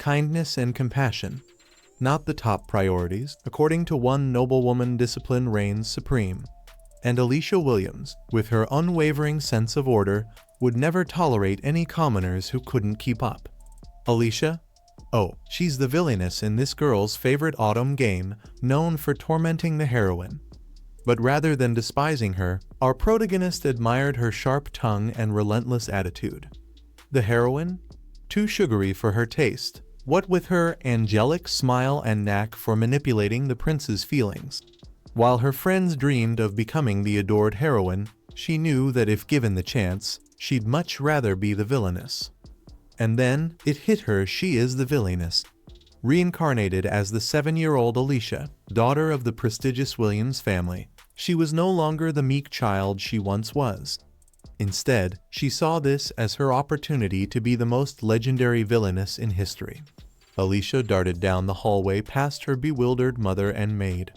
kindness and compassion. Not the top priorities. According to one noblewoman, discipline reigns supreme. And Alicia Williams, with her unwavering sense of order, would never tolerate any commoners who couldn't keep up. Alicia? Oh, she's the villainess in this girl's favorite autumn game, known for tormenting the heroine. But rather than despising her, our protagonist admired her sharp tongue and relentless attitude. The heroine? Too sugary for her taste, what with her angelic smile and knack for manipulating the prince's feelings. While her friends dreamed of becoming the adored heroine, she knew that if given the chance, she'd much rather be the villainess. And then, it hit her, she is the villainess. Reincarnated as the 7-year-old Alicia, daughter of the prestigious Williams family, she was no longer the meek child she once was. Instead, she saw this as her opportunity to be the most legendary villainess in history. Alicia darted down the hallway past her bewildered mother and maid.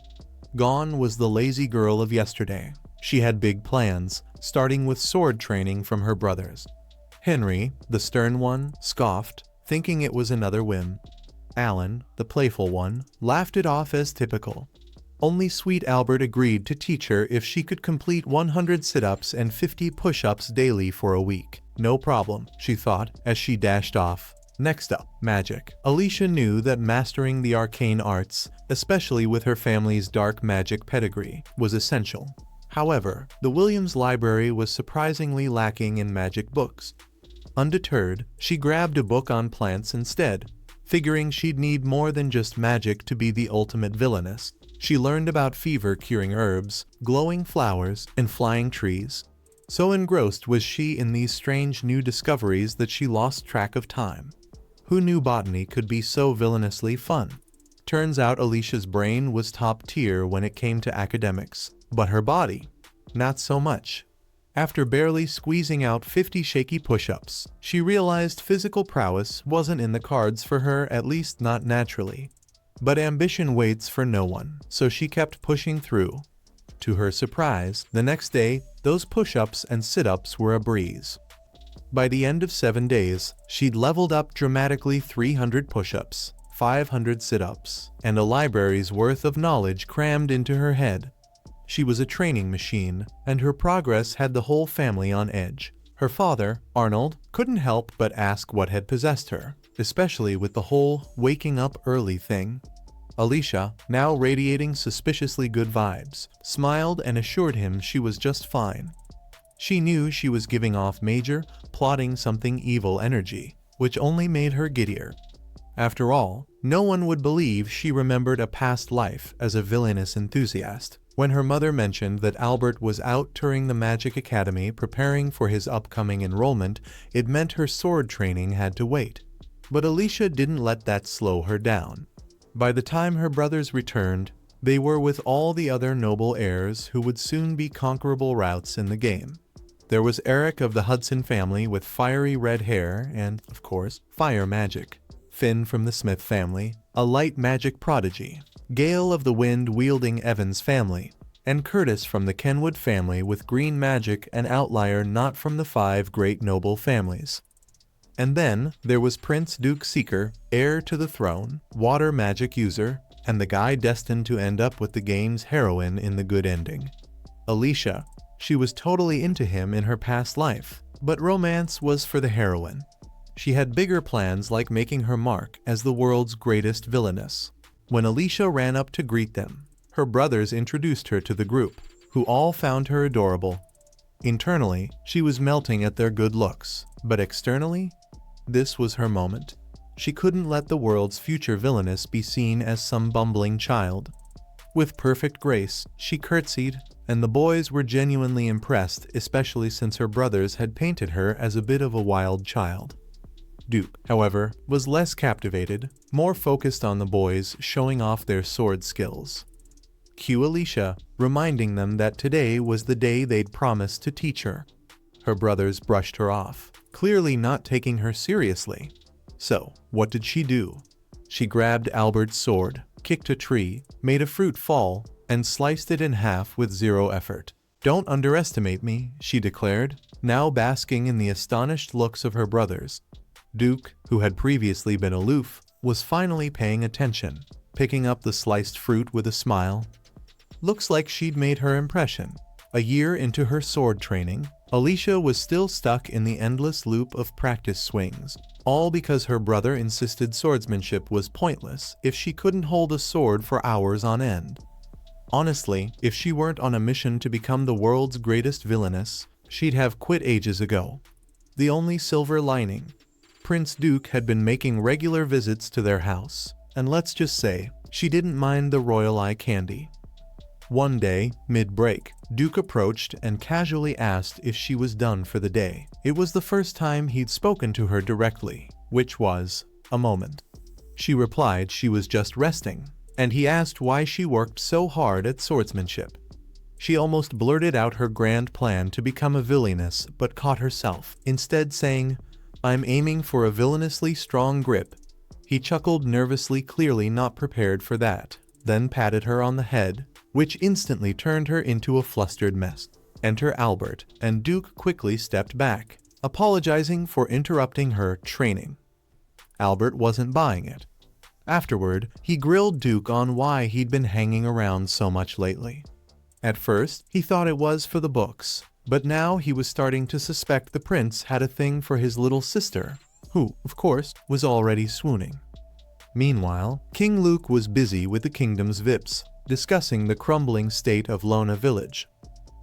Gone was the lazy girl of yesterday. She had big plans, starting with sword training from her brothers. Henry, the stern one, scoffed, thinking it was another whim. Alan, the playful one, laughed it off as typical. Only sweet Albert agreed to teach her if she could complete 100 sit-ups and 50 push-ups daily for a week. No problem, she thought, as she dashed off. Next up, magic. Alicia knew that mastering the arcane arts, especially with her family's dark magic pedigree, was essential. However, the Williams library was surprisingly lacking in magic books. Undeterred, she grabbed a book on plants instead, figuring she'd need more than just magic to be the ultimate villainess. She learned about fever-curing herbs, glowing flowers, and flying trees. So engrossed was she in these strange new discoveries that she lost track of time. Who knew botany could be so villainously fun? Turns out Alicia's brain was top tier when it came to academics, but her body, not so much. After barely squeezing out 50 shaky push-ups, she realized physical prowess wasn't in the cards for her, at least not naturally. But ambition waits for no one, so she kept pushing through. To her surprise, the next day, those push-ups and sit-ups were a breeze. By the end of 7 days, she'd leveled up dramatically: 300 push-ups, 500 sit-ups, and a library's worth of knowledge crammed into her head. She was a training machine, and her progress had the whole family on edge. Her father, Arnold, couldn't help but ask what had possessed her, especially with the whole waking up early thing. Alicia, now radiating suspiciously good vibes, smiled and assured him she was just fine. She knew she was giving off major, plotting something evil energy, which only made her giddier. After all, no one would believe she remembered a past life as a villainous enthusiast. When her mother mentioned that Albert was out touring the Magic Academy preparing for his upcoming enrollment, it meant her sword training had to wait. But Alicia didn't let that slow her down. By the time her brothers returned, they were with all the other noble heirs who would soon be conquerable routes in the game. There was Eric of the Hudson family with fiery red hair and, of course, fire magic. Finn from the Smith family, a light magic prodigy. Gale of the wind-wielding Evans family, and Curtis from the Kenwood family with green magic, an outlier not from the 5 great noble families. And then there was Prince Duke Seeker, heir to the throne, water magic user, and the guy destined to end up with the game's heroine in the good ending. Alicia. She was totally into him in her past life, but romance was for the heroine. She had bigger plans, like making her mark as the world's greatest villainess. When Alicia ran up to greet them, her brothers introduced her to the group, who all found her adorable. Internally, she was melting at their good looks, but externally, this was her moment. She couldn't let the world's future villainess be seen as some bumbling child. With perfect grace, she curtsied, and the boys were genuinely impressed, especially since her brothers had painted her as a bit of a wild child. Duke, however, was less captivated, more focused on the boys showing off their sword skills. Cue Alicia, reminding them that today was the day they'd promised to teach her. Her brothers brushed her off, clearly not taking her seriously. So, what did she do? She grabbed Albert's sword, kicked a tree, made a fruit fall, and sliced it in half with zero effort. "Don't underestimate me," she declared, now basking in the astonished looks of her brothers. Duke, who had previously been aloof, was finally paying attention, picking up the sliced fruit with a smile. Looks like she'd made her impression. A year into her sword training, Alicia was still stuck in the endless loop of practice swings, all because her brother insisted swordsmanship was pointless if she couldn't hold a sword for hours on end. Honestly, if she weren't on a mission to become the world's greatest villainess, she'd have quit ages ago. The only silver lining: Prince Duke had been making regular visits to their house, and let's just say, she didn't mind the royal eye candy. One day, mid-break, Duke approached and casually asked if she was done for the day. It was the first time he'd spoken to her directly, which was a moment. She replied she was just resting, and he asked why she worked so hard at swordsmanship. She almost blurted out her grand plan to become a villainess, but caught herself, instead saying, "I'm aiming for a villainously strong grip." He chuckled nervously, clearly not prepared for that, then patted her on the head, which instantly turned her into a flustered mess. Enter Albert, and Duke quickly stepped back, apologizing for interrupting her training. Albert wasn't buying it. Afterward, he grilled Duke on why he'd been hanging around so much lately. At first, he thought it was for the books, but now he was starting to suspect the prince had a thing for his little sister, who, of course, was already swooning. Meanwhile, King Luke was busy with the kingdom's VIPs, discussing the crumbling state of Lona Village.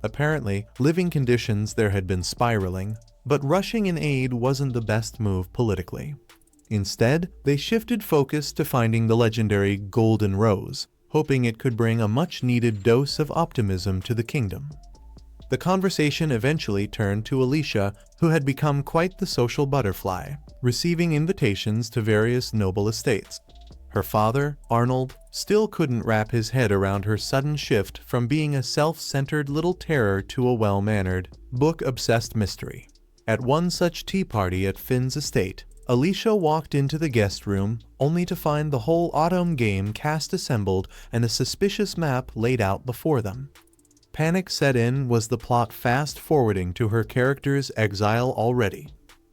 Apparently, living conditions there had been spiraling, but rushing in aid wasn't the best move politically. Instead, they shifted focus to finding the legendary Golden Rose, hoping it could bring a much-needed dose of optimism to the kingdom. The conversation eventually turned to Alicia, who had become quite the social butterfly, receiving invitations to various noble estates. Her father, Arnold, still couldn't wrap his head around her sudden shift from being a self-centered little terror to a well-mannered, book-obsessed mystery. At one such tea party at Finn's estate, Alicia walked into the guest room, only to find the whole autumn game cast assembled and a suspicious map laid out before them. Panic set in. Was the plot fast-forwarding to her character's exile already?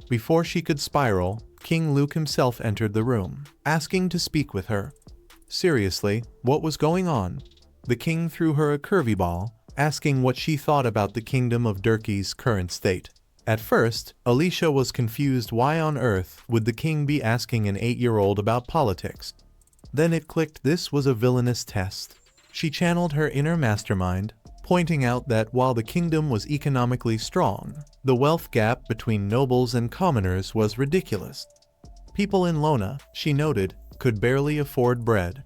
Before she could spiral, King Luke himself entered the room, asking to speak with her. Seriously, what was going on? The king threw her a curveball, asking what she thought about the kingdom of Durkee's current state. At first, Alicia was confused. Why on earth would the king be asking an 8-year-old about politics? Then it clicked, this was a villainous test. She channeled her inner mastermind, pointing out that while the kingdom was economically strong, the wealth gap between nobles and commoners was ridiculous. People in Lona, she noted, could barely afford bread.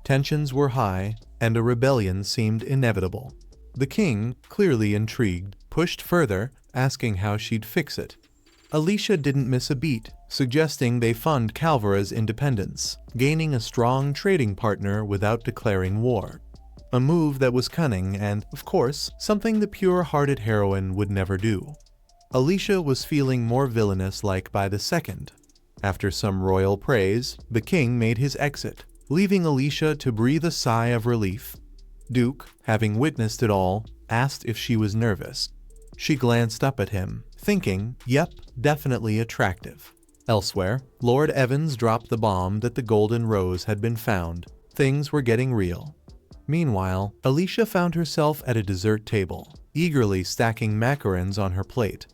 Tensions were high, and a rebellion seemed inevitable. The king, clearly intrigued, pushed further, asking how she'd fix it. Alicia didn't miss a beat, suggesting they fund Calvara's independence, gaining a strong trading partner without declaring war. A move that was cunning and, of course, something the pure-hearted heroine would never do. Alicia was feeling more villainous-like by the second. After some royal praise, the king made his exit, leaving Alicia to breathe a sigh of relief. Duke, having witnessed it all, asked if she was nervous. She glanced up at him, thinking, yep, definitely attractive. Elsewhere, Lord Evans dropped the bomb that the Golden Rose had been found. Things were getting real. Meanwhile, Alicia found herself at a dessert table, eagerly stacking macarons on her plate.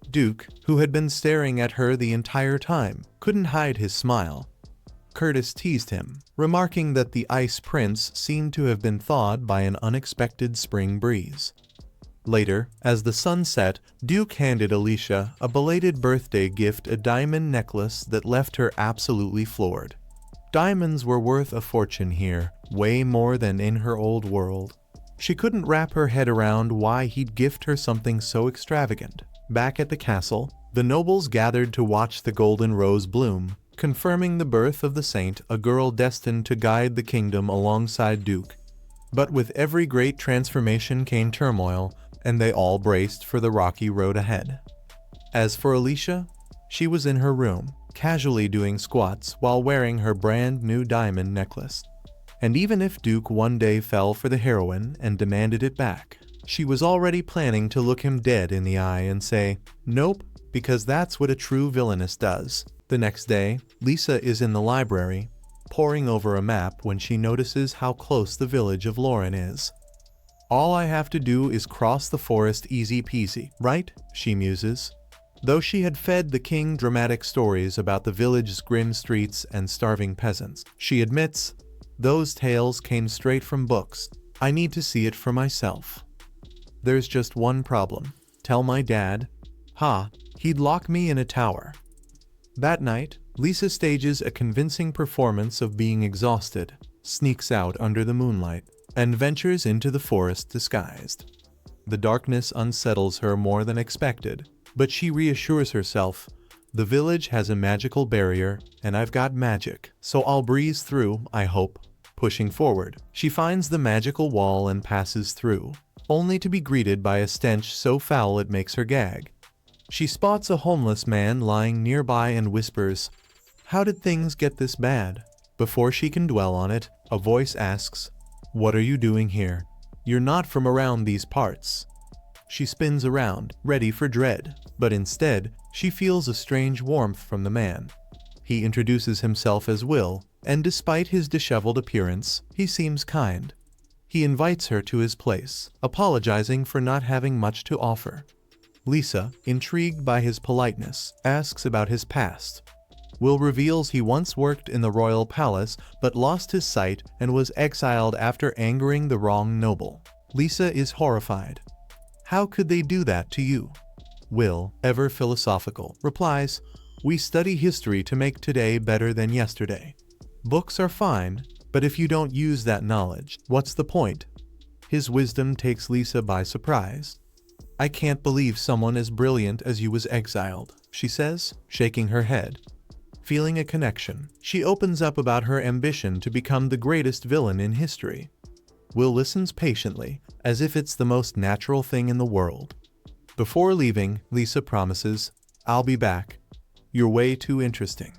Duke, who had been staring at her the entire time, couldn't hide his smile. Curtis teased him, remarking that the Ice Prince seemed to have been thawed by an unexpected spring breeze. Later, as the sun set, Duke handed Alicia a belated birthday gift, a diamond necklace that left her absolutely floored. Diamonds were worth a fortune here, way more than in her old world. She couldn't wrap her head around why he'd gift her something so extravagant. Back at the castle, the nobles gathered to watch the Golden Rose bloom, confirming the birth of the saint, a girl destined to guide the kingdom alongside Duke. But with every great transformation came turmoil, and they all braced for the rocky road ahead. As for Alicia, she was in her room, casually doing squats while wearing her brand new diamond necklace. And even if Duke one day fell for the heroine and demanded it back, she was already planning to look him dead in the eye and say, nope, because that's what a true villainess does. The next day, Lisa is in the library, poring over a map when she notices how close the village of Lauren is. All I have to do is cross the forest easy peasy, right? She muses. Though she had fed the king dramatic stories about the village's grim streets and starving peasants, she admits, those tales came straight from books. I need to see it for myself. There's just one problem. Tell my dad? He'd lock me in a tower. That night, Lisa stages a convincing performance of being exhausted, sneaks out under the moonlight, and ventures into the forest disguised. The darkness unsettles her more than expected, but she reassures herself, the village has a magical barrier, and I've got magic, so I'll breeze through, I hope. Pushing forward, she finds the magical wall and passes through, only to be greeted by a stench so foul it makes her gag. She spots a homeless man lying nearby and whispers, "How did things get this bad?" Before she can dwell on it, a voice asks, "What are you doing here? You're not from around these parts." She spins around, ready for dread, but instead, she feels a strange warmth from the man. He introduces himself as Will, and despite his disheveled appearance, he seems kind. He invites her to his place, apologizing for not having much to offer. Lisa, intrigued by his politeness, asks about his past. Will reveals he once worked in the royal palace but lost his sight and was exiled after angering the wrong noble. Lisa is horrified. How could they do that to you? Will, ever philosophical, replies, "We study history to make today better than yesterday. Books are fine, but if you don't use that knowledge, what's the point?" His wisdom takes Lisa by surprise. "I can't believe someone as brilliant as you was exiled," she says, shaking her head. Feeling a connection, she opens up about her ambition to become the greatest villain in history. Will listens patiently, as if it's the most natural thing in the world. Before leaving, Lisa promises, "I'll be back. You're way too interesting."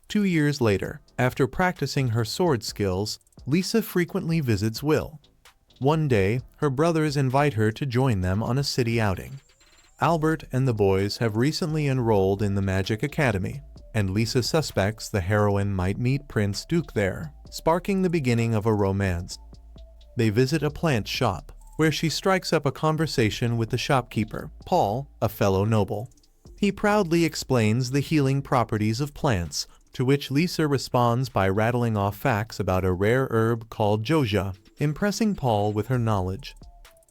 2 years later, after practicing her sword skills, Lisa frequently visits Will. One day, her brothers invite her to join them on a city outing. Albert and the boys have recently enrolled in the Magic Academy, and Lisa suspects the heroine might meet Prince Duke there, sparking the beginning of a romance. They visit a plant shop, where she strikes up a conversation with the shopkeeper, Paul, a fellow noble. He proudly explains the healing properties of plants, to which Lisa responds by rattling off facts about a rare herb called Joja, impressing Paul with her knowledge.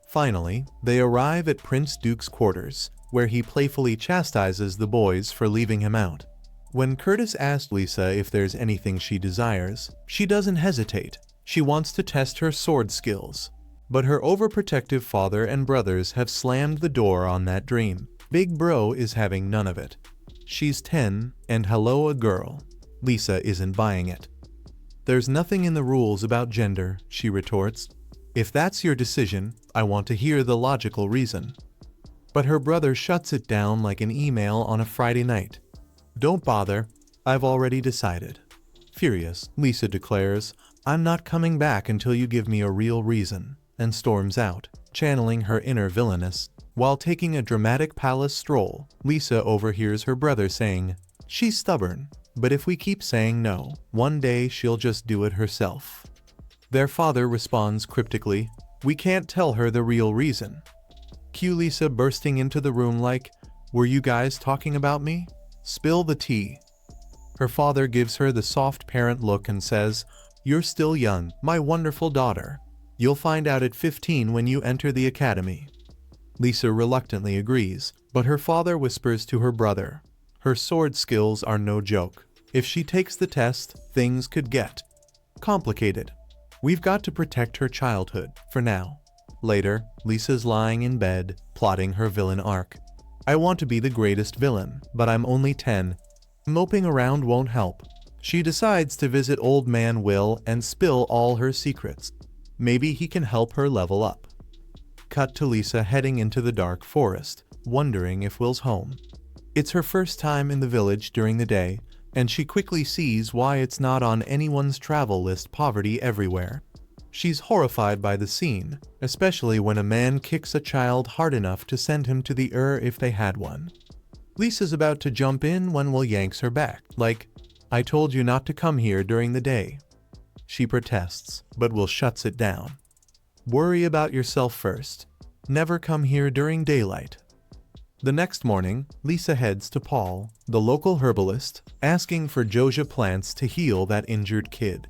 Finally, they arrive at Prince Duke's quarters, where he playfully chastises the boys for leaving him out. When Curtis asks Lisa if there's anything she desires, she doesn't hesitate. She wants to test her sword skills. But her overprotective father and brothers have slammed the door on that dream. Big Bro is having none of it. She's 10, and hello a girl. Lisa isn't buying it. "There's nothing in the rules about gender," she retorts. "If that's your decision, I want to hear the logical reason." But her brother shuts it down like an email on a Friday night. "Don't bother, I've already decided." Furious, Lisa declares, "I'm not coming back until you give me a real reason," and storms out, channeling her inner villainess. While taking a dramatic palace stroll, Lisa overhears her brother saying, "She's stubborn, but if we keep saying no, one day she'll just do it herself." Their father responds cryptically, "We can't tell her the real reason." Cue Lisa bursting into the room like, "Were you guys talking about me? Spill the tea." Her father gives her the soft parent look and says, "You're still young, my wonderful daughter. You'll find out at 15 when you enter the academy." Lisa reluctantly agrees, but her father whispers to her brother, "Her sword skills are no joke. If she takes the test, things could get complicated. We've got to protect her childhood, for now." Later, Lisa's lying in bed, plotting her villain arc. "I want to be the greatest villain, but I'm only 10. Moping around won't help." She decides to visit old man Will and spill all her secrets. Maybe he can help her level up. Cut to Lisa heading into the dark forest, wondering if Will's home. It's her first time in the village during the day, and she quickly sees why it's not on anyone's travel list. Poverty everywhere. She's horrified by the scene, especially when a man kicks a child hard enough to send him to the Heir if they had one. Lisa's about to jump in when Will yanks her back, like, "I told you not to come here during the day." She protests, but Will shuts it down. "Worry about yourself first. Never come here during daylight." The next morning, Lisa heads to Paul, the local herbalist, asking for Joja plants to heal that injured kid.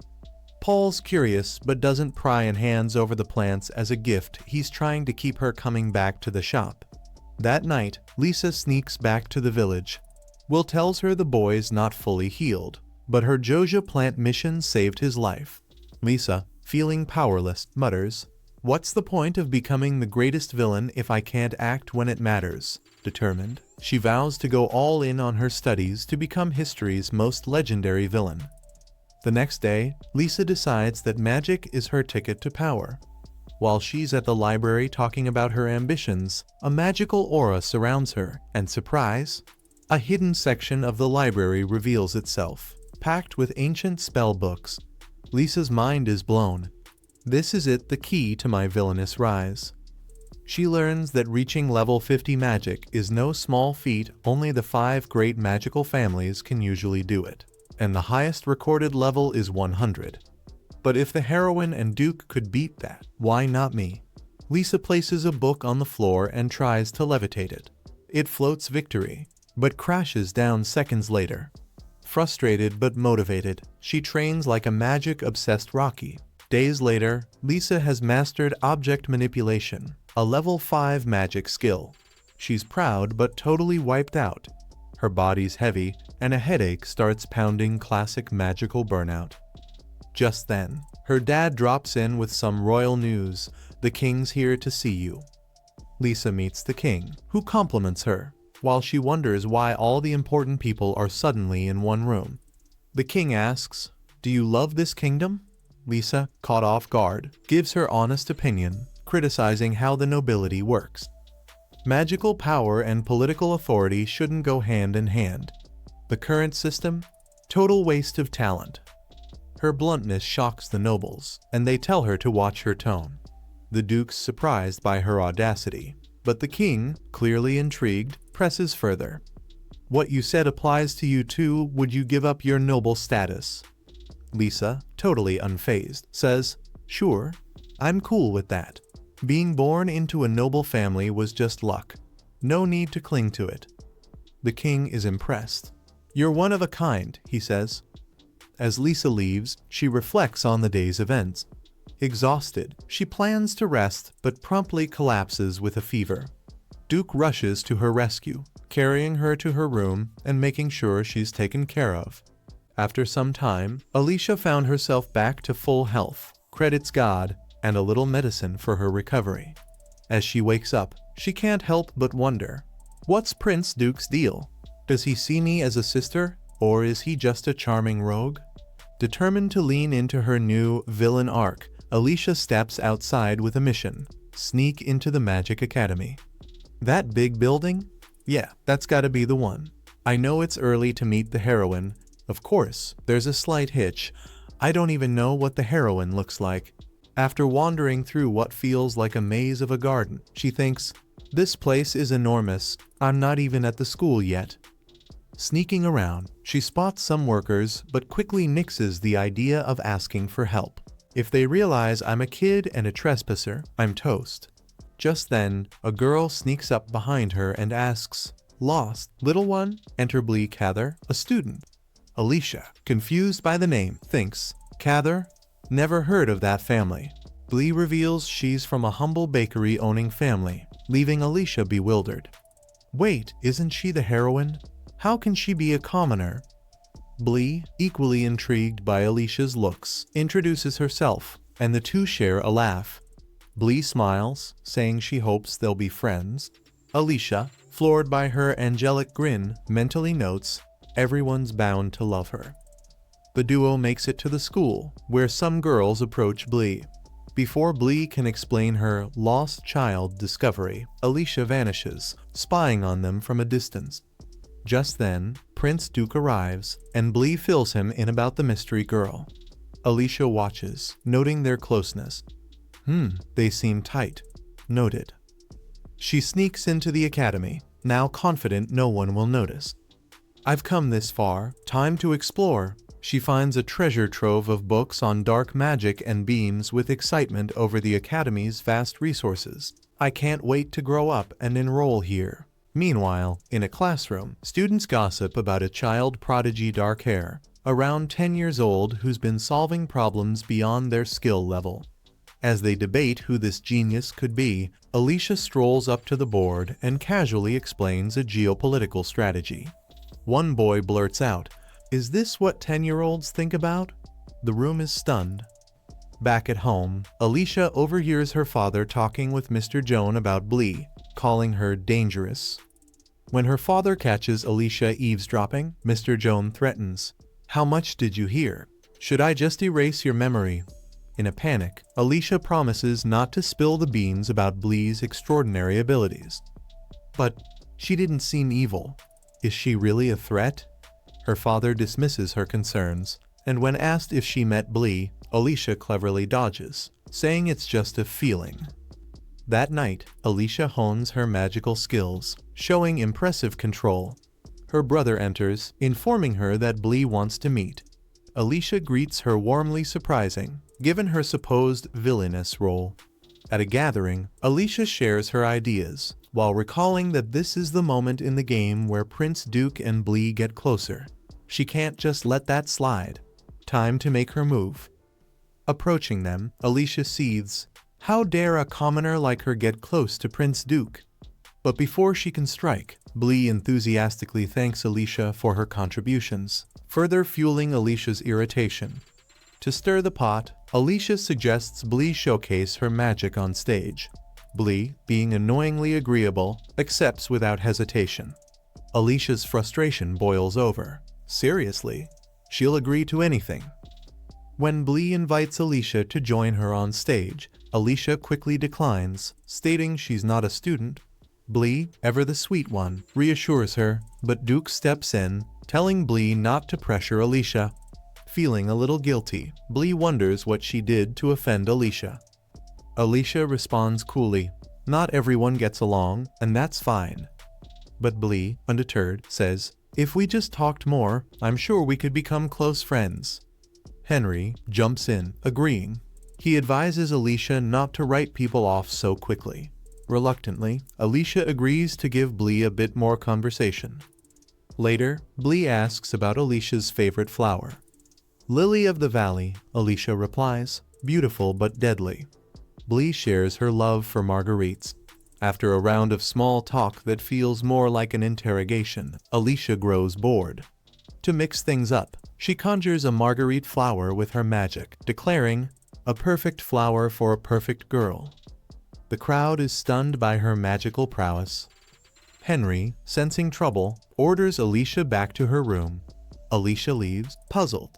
Paul's curious but doesn't pry and hands over the plants as a gift. He's trying to keep her coming back to the shop. That night, Lisa sneaks back to the village. Will tells her the boy's not fully healed, but her Joja plant mission saved his life. Lisa, feeling powerless, mutters, "What's the point of becoming the greatest villain if I can't act when it matters?" Determined, she vows to go all in on her studies to become history's most legendary villain. The next day, Lisa decides that magic is her ticket to power. While she's at the library talking about her ambitions, a magical aura surrounds her, and surprise, a hidden section of the library reveals itself, packed with ancient spell books. Lisa's mind is blown. This is it, the key to my villainous rise. She learns that reaching level 50 magic is no small feat. Only the 5 great magical families can usually do it, and the highest recorded level is 100. But if the heroine and Duke could beat that, why not me? Lisa places a book on the floor and tries to levitate it. It floats victory, but crashes down seconds later. Frustrated but motivated, she trains like a magic-obsessed Rocky. Days later, Lisa has mastered object manipulation, a level 5 magic skill. She's proud but totally wiped out. Her body's heavy, and a headache starts pounding. Classic magical burnout. Just then, her dad drops in with some royal news. "The king's here to see you." Lisa meets the king, who compliments her, while she wonders why all the important people are suddenly in one room. The king asks, "Do you love this kingdom?" Lisa, caught off guard, gives her honest opinion, criticizing how the nobility works. Magical power and political authority shouldn't go hand in hand. The current system? Total waste of talent. Her bluntness shocks the nobles, and they tell her to watch her tone. The duke's surprised by her audacity, but the king, clearly intrigued, presses further. "What you said applies to you too. Would you give up your noble status?" Lisa, totally unfazed, says, "Sure, I'm cool with that. Being born into a noble family was just luck. No need to cling to it." The king is impressed. "You're one of a kind," he says. As Lisa leaves, she reflects on the day's events. Exhausted, she plans to rest but promptly collapses with a fever. Duke rushes to her rescue, carrying her to her room and making sure she's taken care of. After some time, Alicia found herself back to full health, credits God, and a little medicine for her recovery. As she wakes up, she can't help but wonder, what's Prince Duke's deal? Does he see me as a sister, or is he just a charming rogue? Determined to lean into her new villain arc, Alicia steps outside with a mission: sneak into the Magic Academy. That big building? Yeah, that's gotta be the one. I know it's early to meet the heroine. Of course, there's a slight hitch. I don't even know what the heroine looks like. After wandering through what feels like a maze of a garden, she thinks, "This place is enormous. I'm not even at the school yet." Sneaking around, she spots some workers but quickly nixes the idea of asking for help. If they realize I'm a kid and a trespasser, I'm toast. Just then, a girl sneaks up behind her and asks, "Lost, little one?" Enter Blee Cather, a student. Alicia, confused by the name, thinks, "Cather? Never heard of that family." Blee reveals she's from a humble bakery-owning family, leaving Alicia bewildered. Wait, isn't she the heroine? How can she be a commoner? Blee, equally intrigued by Alicia's looks, introduces herself, and the two share a laugh. Blee smiles, saying she hopes they'll be friends. Alicia, floored by her angelic grin, mentally notes, everyone's bound to love her. The duo makes it to the school, where some girls approach Blee. Before Blee can explain her lost child discovery, Alicia vanishes, spying on them from a distance. Just then, Prince Duke arrives, and Blee fills him in about the mystery girl. Alicia watches, noting their closeness. They seem tight. Noted. She sneaks into the academy, now confident no one will notice. I've come this far, time to explore. She finds a treasure trove of books on dark magic and beams with excitement over the Academy's vast resources. I can't wait to grow up and enroll here. Meanwhile, in a classroom, students gossip about a child prodigy dark hair, around 10 years old, who's been solving problems beyond their skill level. As they debate who this genius could be, Alicia strolls up to the board and casually explains a geopolitical strategy. One boy blurts out, "Is this what 10-year-olds think about?" The room is stunned. Back at home, Alicia overhears her father talking with Mr. Joan about Blee, calling her dangerous. When her father catches Alicia eavesdropping, Mr. Joan threatens, "How much did you hear? Should I just erase your memory?" In a panic, Alicia promises not to spill the beans about Blee's extraordinary abilities. But she didn't seem evil. Is she really a threat? Her father dismisses her concerns, and when asked if she met Blee, Alicia cleverly dodges, saying it's just a feeling. That night, Alicia hones her magical skills, showing impressive control. Her brother enters, informing her that Blee wants to meet. Alicia greets her warmly, surprising, given her supposed villainess role. At a gathering, Alicia shares her ideas, while recalling that this is the moment in the game where Prince Duke and Blee get closer. She can't just let that slide. Time to make her move. Approaching them, Alicia seethes. How dare a commoner like her get close to Prince Duke? But before she can strike, Blee enthusiastically thanks Alicia for her contributions, further fueling Alicia's irritation. To stir the pot, Alicia suggests Blee showcase her magic on stage. Blee, being annoyingly agreeable, accepts without hesitation. Alicia's frustration boils over. Seriously, she'll agree to anything. When Blee invites Alicia to join her on stage, Alicia quickly declines, stating she's not a student. Blee, ever the sweet one, reassures her, but Duke steps in, telling Blee not to pressure Alicia. Feeling a little guilty, Blee wonders what she did to offend Alicia. Alicia responds coolly, "Not everyone gets along, and that's fine." But Blee, undeterred, says, "If we just talked more, I'm sure we could become close friends." Henry jumps in, agreeing. He advises Alicia not to write people off so quickly. Reluctantly, Alicia agrees to give Blee a bit more conversation. Later, Blee asks about Alicia's favorite flower. "Lily of the Valley," Alicia replies, "beautiful but deadly." Blee shares her love for marguerites. After a round of small talk that feels more like an interrogation, Alicia grows bored. To mix things up, she conjures a marguerite flower with her magic, declaring, "A perfect flower for a perfect girl." The crowd is stunned by her magical prowess. Henry, sensing trouble, orders Alicia back to her room. Alicia leaves, puzzled.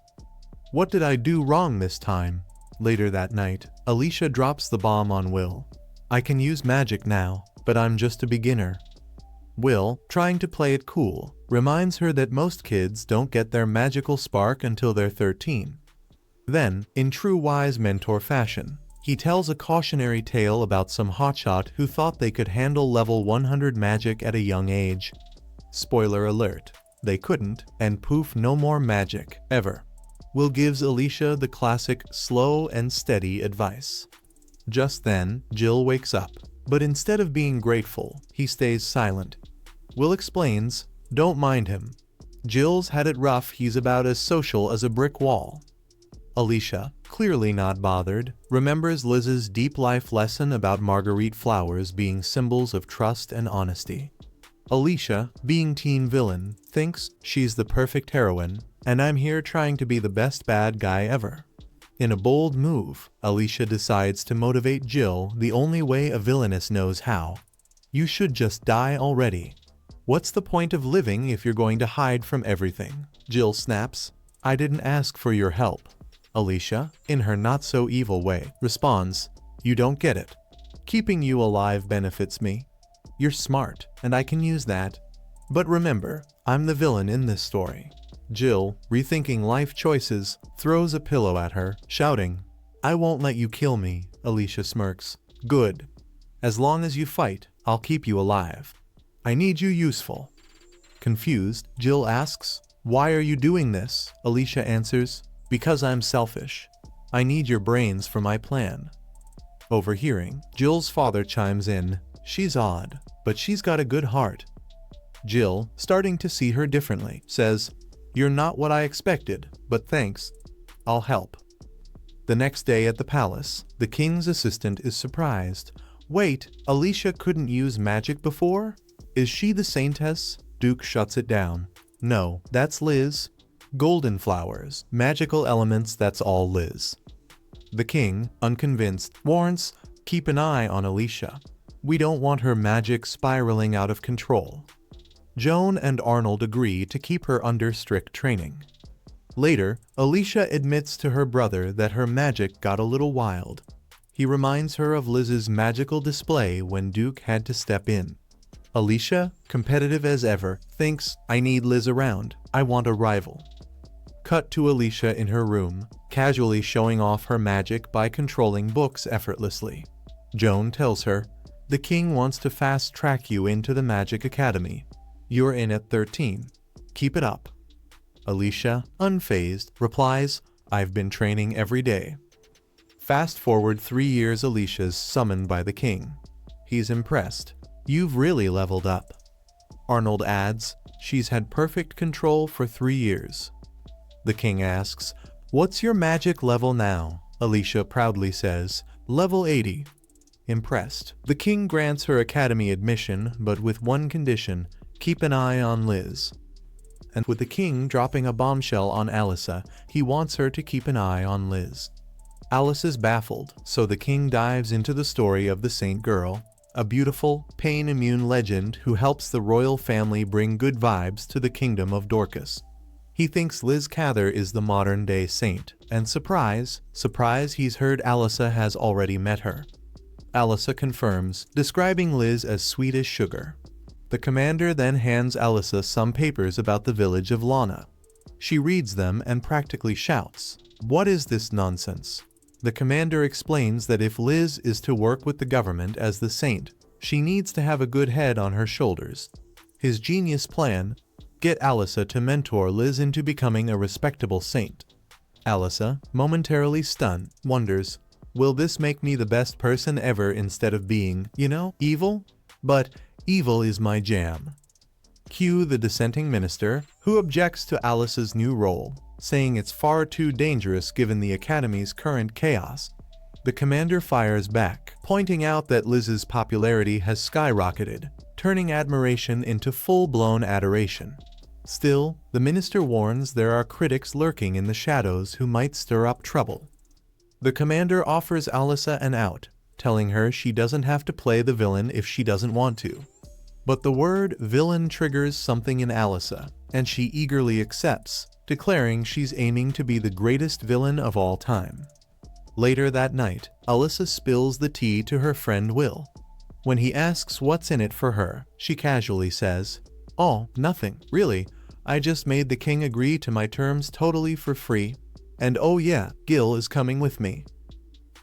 What did I do wrong this time? Later that night, Alicia drops the bomb on Will. "I can use magic now, but I'm just a beginner." Will, trying to play it cool, reminds her that most kids don't get their magical spark until they're 13. Then, in true wise mentor fashion, he tells a cautionary tale about some hotshot who thought they could handle level 100 magic at a young age. Spoiler alert, they couldn't, and poof, no more magic, ever. Will gives Alicia the classic slow and steady advice. Just then, Jill wakes up, but instead of being grateful, he stays silent. Will explains, "Don't mind him. Jill's had it rough, he's about as social as a brick wall." Alicia, clearly not bothered, remembers Liz's deep life lesson about marguerite flowers being symbols of trust and honesty. Alicia, being teen villain, thinks she's the perfect heroine, and I'm here trying to be the best bad guy ever. In a bold move, Alicia decides to motivate Jill the only way a villainess knows how. "You should just die already. What's the point of living if you're going to hide from everything?" Jill snaps, "I didn't ask for your help." Alicia, in her not-so-evil way, responds, "You don't get it. Keeping you alive benefits me. You're smart, and I can use that. But remember, I'm the villain in this story." Jill, rethinking life choices, throws a pillow at her, shouting, "I won't let you kill me." Alicia smirks. "Good. As long as you fight, I'll keep you alive." I need you useful. Confused, Jill asks, "Why are you doing this?" Alicia answers, "Because I'm selfish. I need your brains for my plan." Overhearing, Jill's father chimes in, "She's odd, but she's got a good heart." Jill, starting to see her differently, says, "You're not what I expected, but thanks. I'll help." The next day at the palace, the king's assistant is surprised. "Wait, Alicia couldn't use magic before? Is she the saintess?" Duke shuts it down. "No, that's Liz. Golden flowers, magical elements, that's all Liz." The king, unconvinced, warns, "Keep an eye on Alicia. We don't want her magic spiraling out of control." Joan and Arnold agree to keep her under strict training. Later, Alicia admits to her brother that her magic got a little wild. He reminds her of Liz's magical display when Duke had to step in. Alicia, competitive as ever, thinks, "I need Liz around. I want a rival." Cut to Alicia in her room, casually showing off her magic by controlling books effortlessly. Joan tells her, "The king wants to fast-track you into the Magic Academy. You're in at 13. Keep it up." Alicia, unfazed, replies, "I've been training every day." Fast forward 3 years, Alicia's summoned by the king. He's impressed. "You've really leveled up." Arnold adds, "She's had perfect control for 3 years." The king asks, "What's your magic level now?" Alicia proudly says, "Level 80. Impressed, the king grants her academy admission, but with one condition: keep an eye on Liz. And with the king dropping a bombshell on Alyssa, he wants her to keep an eye on Liz. Alice is baffled, so the king dives into the story of the Saint Girl, a beautiful, pain-immune legend who helps the royal family bring good vibes to the kingdom of Dorcas. He thinks Liz Cather is the modern-day saint, and surprise, he's heard Alyssa has already met her. Alyssa confirms, describing Liz as sweet as sugar. The commander then hands Alyssa some papers about the village of Lana. She reads them and practically shouts, "What is this nonsense?" The commander explains that if Liz is to work with the government as the saint, she needs to have a good head on her shoulders. His genius plan: get Alyssa to mentor Liz into becoming a respectable saint. Alyssa, momentarily stunned, wonders, will this make me the best person ever instead of being, evil? But evil is my jam. Cue the dissenting minister, who objects to Alyce's new role, saying it's far too dangerous given the academy's current chaos. The commander fires back, pointing out that Liz's popularity has skyrocketed, turning admiration into full-blown adoration. Still, the minister warns there are critics lurking in the shadows who might stir up trouble. The commander offers Alyssa an out, telling her she doesn't have to play the villain if she doesn't want to. But the word villain triggers something in Alyssa, and she eagerly accepts, declaring she's aiming to be the greatest villain of all time. Later that night, Alyssa spills the tea to her friend Will. When he asks what's in it for her, she casually says, "Oh, nothing, really. I just made the king agree to my terms totally for free. And oh yeah, Gil is coming with me."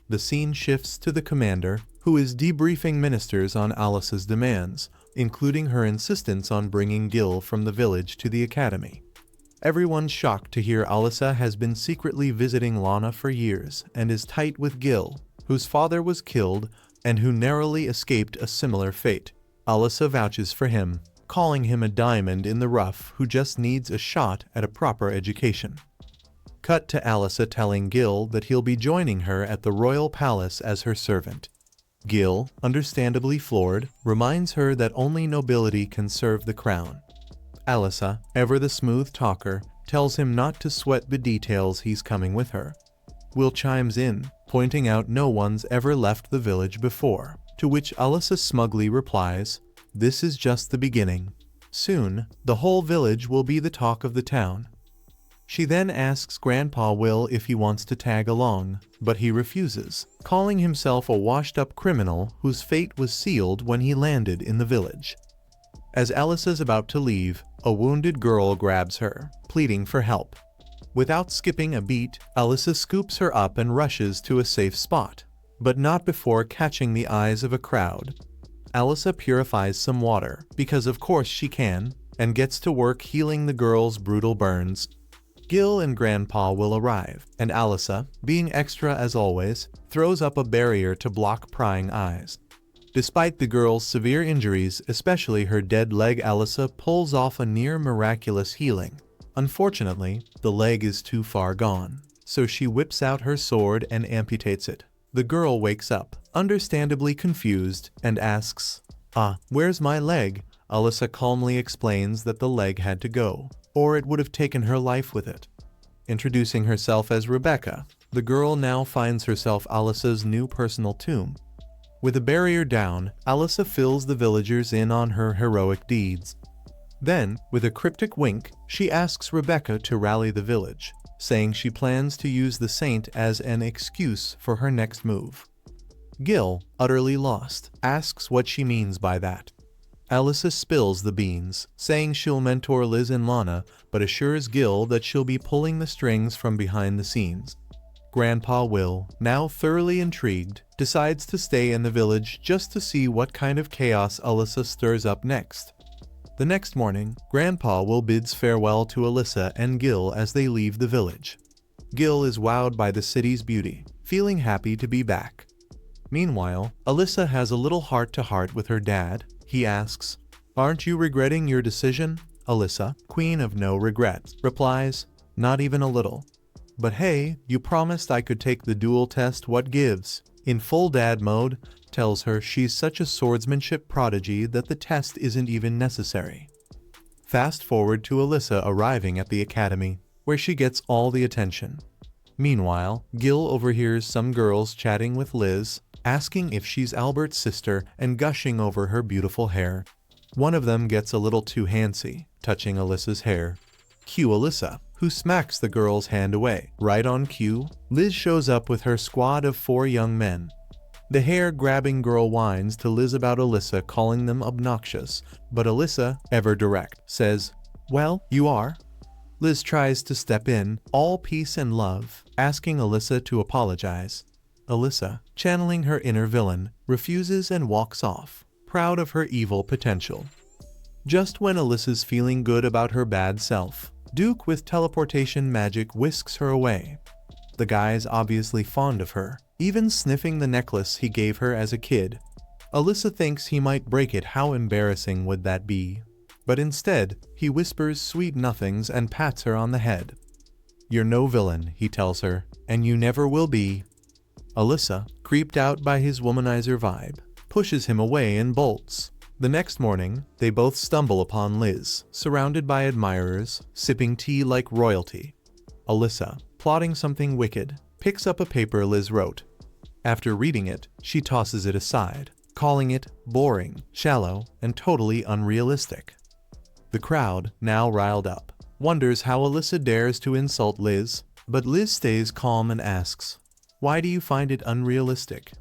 The scene shifts to the commander, who is debriefing ministers on Alyce's demands, including her insistence on bringing Gil from the village to the academy. Everyone's shocked to hear Alyssa has been secretly visiting Lana for years and is tight with Gil, whose father was killed and who narrowly escaped a similar fate. Alyssa vouches for him, calling him a diamond in the rough who just needs a shot at a proper education. Cut to Alyssa telling Gil that he'll be joining her at the royal palace as her servant. Gil, understandably floored, reminds her that only nobility can serve the crown. Alyssa, ever the smooth talker, tells him not to sweat the details, he's coming with her. Will chimes in, pointing out no one's ever left the village before, to which Alyssa smugly replies, "This is just the beginning. Soon, the whole village will be the talk of the town." She then asks Grandpa Will if he wants to tag along, but he refuses, calling himself a washed-up criminal whose fate was sealed when he landed in the village. As Alyssa's about to leave, a wounded girl grabs her, pleading for help. Without skipping a beat, Alyssa scoops her up and rushes to a safe spot, but not before catching the eyes of a crowd. Alyssa purifies some water, because of course she can, and gets to work healing the girl's brutal burns. Gil and Grandpa will arrive, and Alyssa, being extra as always, throws up a barrier to block prying eyes. Despite the girl's severe injuries, especially her dead leg, Alyssa pulls off a near miraculous healing. Unfortunately, the leg is too far gone, so she whips out her sword and amputates it. The girl wakes up, understandably confused, and asks, where's my leg? Alyssa calmly explains that the leg had to go, or it would have taken her life with it. Introducing herself as Rebecca, the girl now finds herself Alyssa's new personal tomb. With a barrier down, Alyssa fills the villagers in on her heroic deeds. Then, with a cryptic wink, she asks Rebecca to rally the village, saying she plans to use the saint as an excuse for her next move. Gil, utterly lost, asks what she means by that. Alyssa spills the beans, saying she'll mentor Liz and Lana, but assures Gil that she'll be pulling the strings from behind the scenes. Grandpa Will, now thoroughly intrigued, decides to stay in the village just to see what kind of chaos Alyssa stirs up next. The next morning, Grandpa Will bids farewell to Alyssa and Gil as they leave the village. Gil is wowed by the city's beauty, feeling happy to be back. Meanwhile, Alyssa has a little heart-to-heart with her dad. He asks, "Aren't you regretting your decision?" Alyssa, queen of no regrets, replies, "Not even a little. But hey, you promised I could take the duel test, what gives?" In full dad mode, tells her she's such a swordsmanship prodigy that the test isn't even necessary. Fast forward to Alyssa arriving at the academy, where she gets all the attention. Meanwhile, Gil overhears some girls chatting with Liz, asking if she's Albert's sister and gushing over her beautiful hair. One of them gets a little too handsy, touching Alyssa's hair. Cue Alyssa, who smacks the girl's hand away. Right on cue, Liz shows up with her squad of 4 young men. The hair-grabbing girl whines to Liz about Alyssa calling them obnoxious, but Alyssa, ever direct, says, "Well, you are." Liz tries to step in, all peace and love, asking Alyssa to apologize. Alyssa, channeling her inner villain, refuses and walks off, proud of her evil potential. Just when Alyssa's feeling good about her bad self, Duke with teleportation magic whisks her away. The guy's obviously fond of her, even sniffing the necklace he gave her as a kid. Alyssa thinks he might break it. How embarrassing would that be? But instead, he whispers sweet nothings and pats her on the head. "You're no villain," he tells her, "and you never will be." Alyssa, creeped out by his womanizer vibe, pushes him away and bolts. The next morning, they both stumble upon Liz, surrounded by admirers, sipping tea like royalty. Alyssa, plotting something wicked, picks up a paper Liz wrote. After reading it, she tosses it aside, calling it boring, shallow, and totally unrealistic. The crowd, now riled up, wonders how Alyssa dares to insult Liz, but Liz stays calm and asks, "Why do you find it unrealistic?"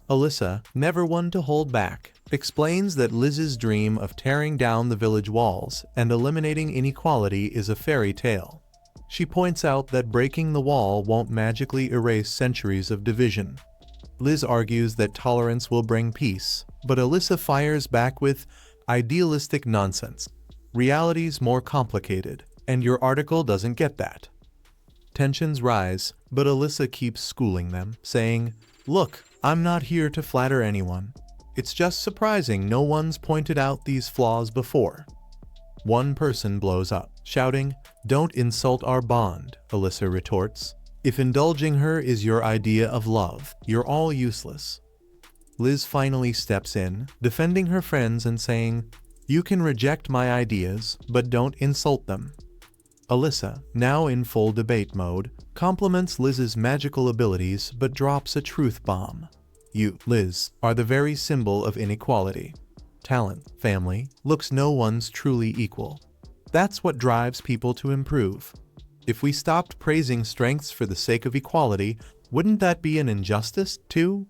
Alyssa, never one to hold back, explains that Liz's dream of tearing down the village walls and eliminating inequality is a fairy tale. She points out that breaking the wall won't magically erase centuries of division. Liz argues that tolerance will bring peace, but Alyssa fires back with idealistic nonsense. Reality's more complicated, and your article doesn't get that. Tensions rise, but Alyssa keeps schooling them, saying, "Look, I'm not here to flatter anyone. It's just surprising no one's pointed out these flaws before." One person blows up, shouting, "Don't insult our bond," Alyssa retorts. "If indulging her is your idea of love, you're all useless." Liz finally steps in, defending her friends and saying, "You can reject my ideas, but don't insult them." Alyssa, now in full debate mode, compliments Liz's magical abilities but drops a truth bomb. "You, Liz, are the very symbol of inequality. Talent, family, looks, no one's truly equal. That's what drives people to improve. If we stopped praising strengths for the sake of equality, wouldn't that be an injustice, too?"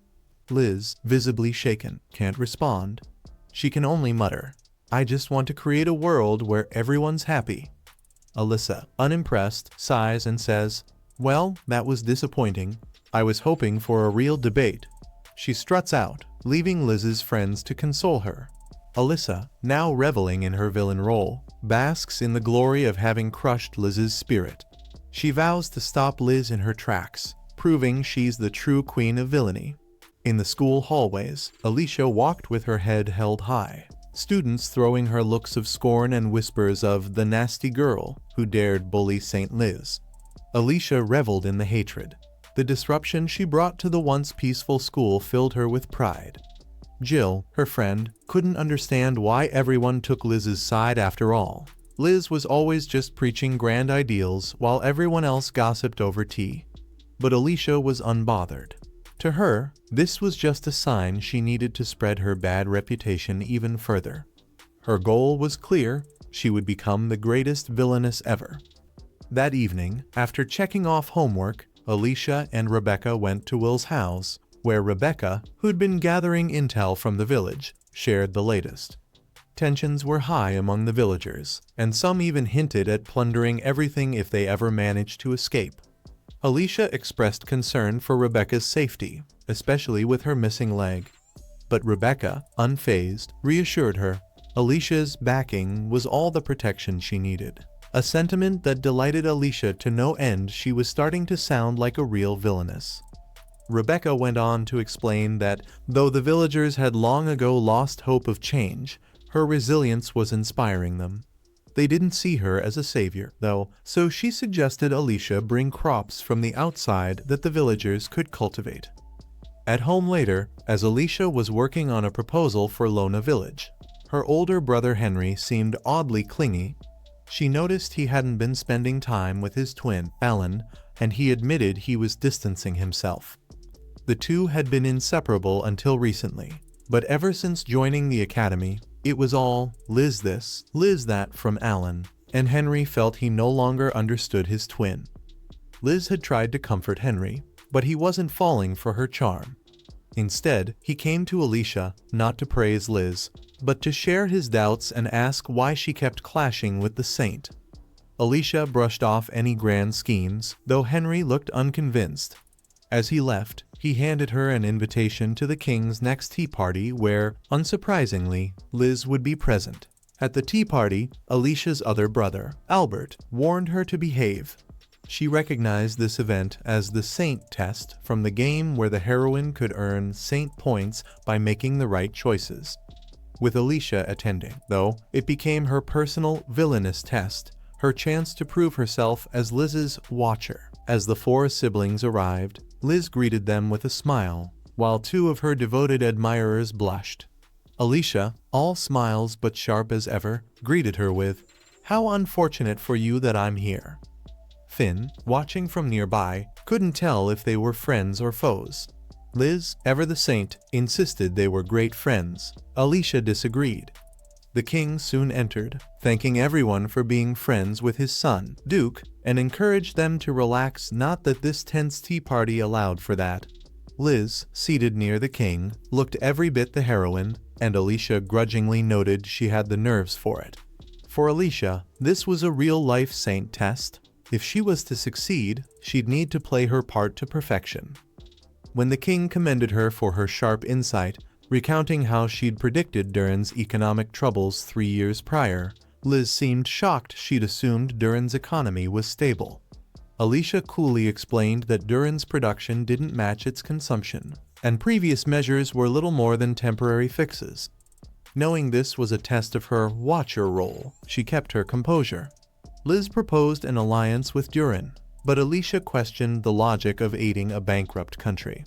Liz, visibly shaken, can't respond. She can only mutter, "I just want to create a world where everyone's happy." Alyssa, unimpressed, sighs and says, "Well, that was disappointing. I was hoping for a real debate." She struts out, leaving Liz's friends to console her. Alyssa, now reveling in her villain role, basks in the glory of having crushed Liz's spirit. She vows to stop Liz in her tracks, proving she's the true queen of villainy. In the school hallways, Alicia walked with her head held high, students throwing her looks of scorn and whispers of the nasty girl who dared bully St. Liz. Alicia reveled in the hatred. The disruption she brought to the once peaceful school filled her with pride. Jill, her friend, couldn't understand why everyone took Liz's side after all. Liz was always just preaching grand ideals while everyone else gossiped over tea. But Alicia was unbothered. To her, this was just a sign she needed to spread her bad reputation even further. Her goal was clear: she would become the greatest villainess ever. That evening, after checking off homework, Alicia and Rebecca went to Will's house, where Rebecca, who'd been gathering intel from the village, shared the latest. Tensions were high among the villagers, and some even hinted at plundering everything if they ever managed to escape. Alicia expressed concern for Rebecca's safety, especially with her missing leg. But Rebecca, unfazed, reassured her. Alicia's backing was all the protection she needed. A sentiment that delighted Alicia to no end. She was starting to sound like a real villainess. Rebecca went on to explain that, though the villagers had long ago lost hope of change, her resilience was inspiring them. They didn't see her as a savior, though, so she suggested Alicia bring crops from the outside that the villagers could cultivate. At home later, as Alicia was working on a proposal for Lona Village, her older brother Henry seemed oddly clingy. She noticed he hadn't been spending time with his twin, Alan, and he admitted he was distancing himself. The two had been inseparable until recently, but ever since joining the academy, it was all Liz this, Liz that from Alan, and Henry felt he no longer understood his twin. Liz had tried to comfort Henry, but he wasn't falling for her charm. Instead, he came to Alicia, not to praise Liz, but to share his doubts and ask why she kept clashing with the saint. Alicia brushed off any grand schemes, though Henry looked unconvinced. As he left, he handed her an invitation to the king's next tea party where, unsurprisingly, Liz would be present. At the tea party, Alicia's other brother, Albert, warned her to behave. She recognized this event as the Saint test from the game where the heroine could earn Saint points by making the right choices. With Alicia attending, though, it became her personal villainous test, her chance to prove herself as Liz's watcher. As the four siblings arrived, Liz greeted them with a smile, while two of her devoted admirers blushed. Alicia, all smiles but sharp as ever, greeted her with, "How unfortunate for you that I'm here." Finn, watching from nearby, couldn't tell if they were friends or foes. Liz, ever the saint, insisted they were great friends. Alicia disagreed. The king soon entered, thanking everyone for being friends with his son, Duke, and encouraged them to relax, not that this tense tea party allowed for that. Liz, seated near the king, looked every bit the heroine, and Alicia grudgingly noted she had the nerves for it. For Alicia, this was a real-life saint test. If she was to succeed, she'd need to play her part to perfection. When the king commended her for her sharp insight, recounting how she'd predicted Durin's economic troubles 3 years prior, Liz seemed shocked. She'd assumed Durin's economy was stable. Alicia coolly explained that Durin's production didn't match its consumption, and previous measures were little more than temporary fixes. Knowing this was a test of her watcher role, she kept her composure. Liz proposed an alliance with Durin, but Alicia questioned the logic of aiding a bankrupt country.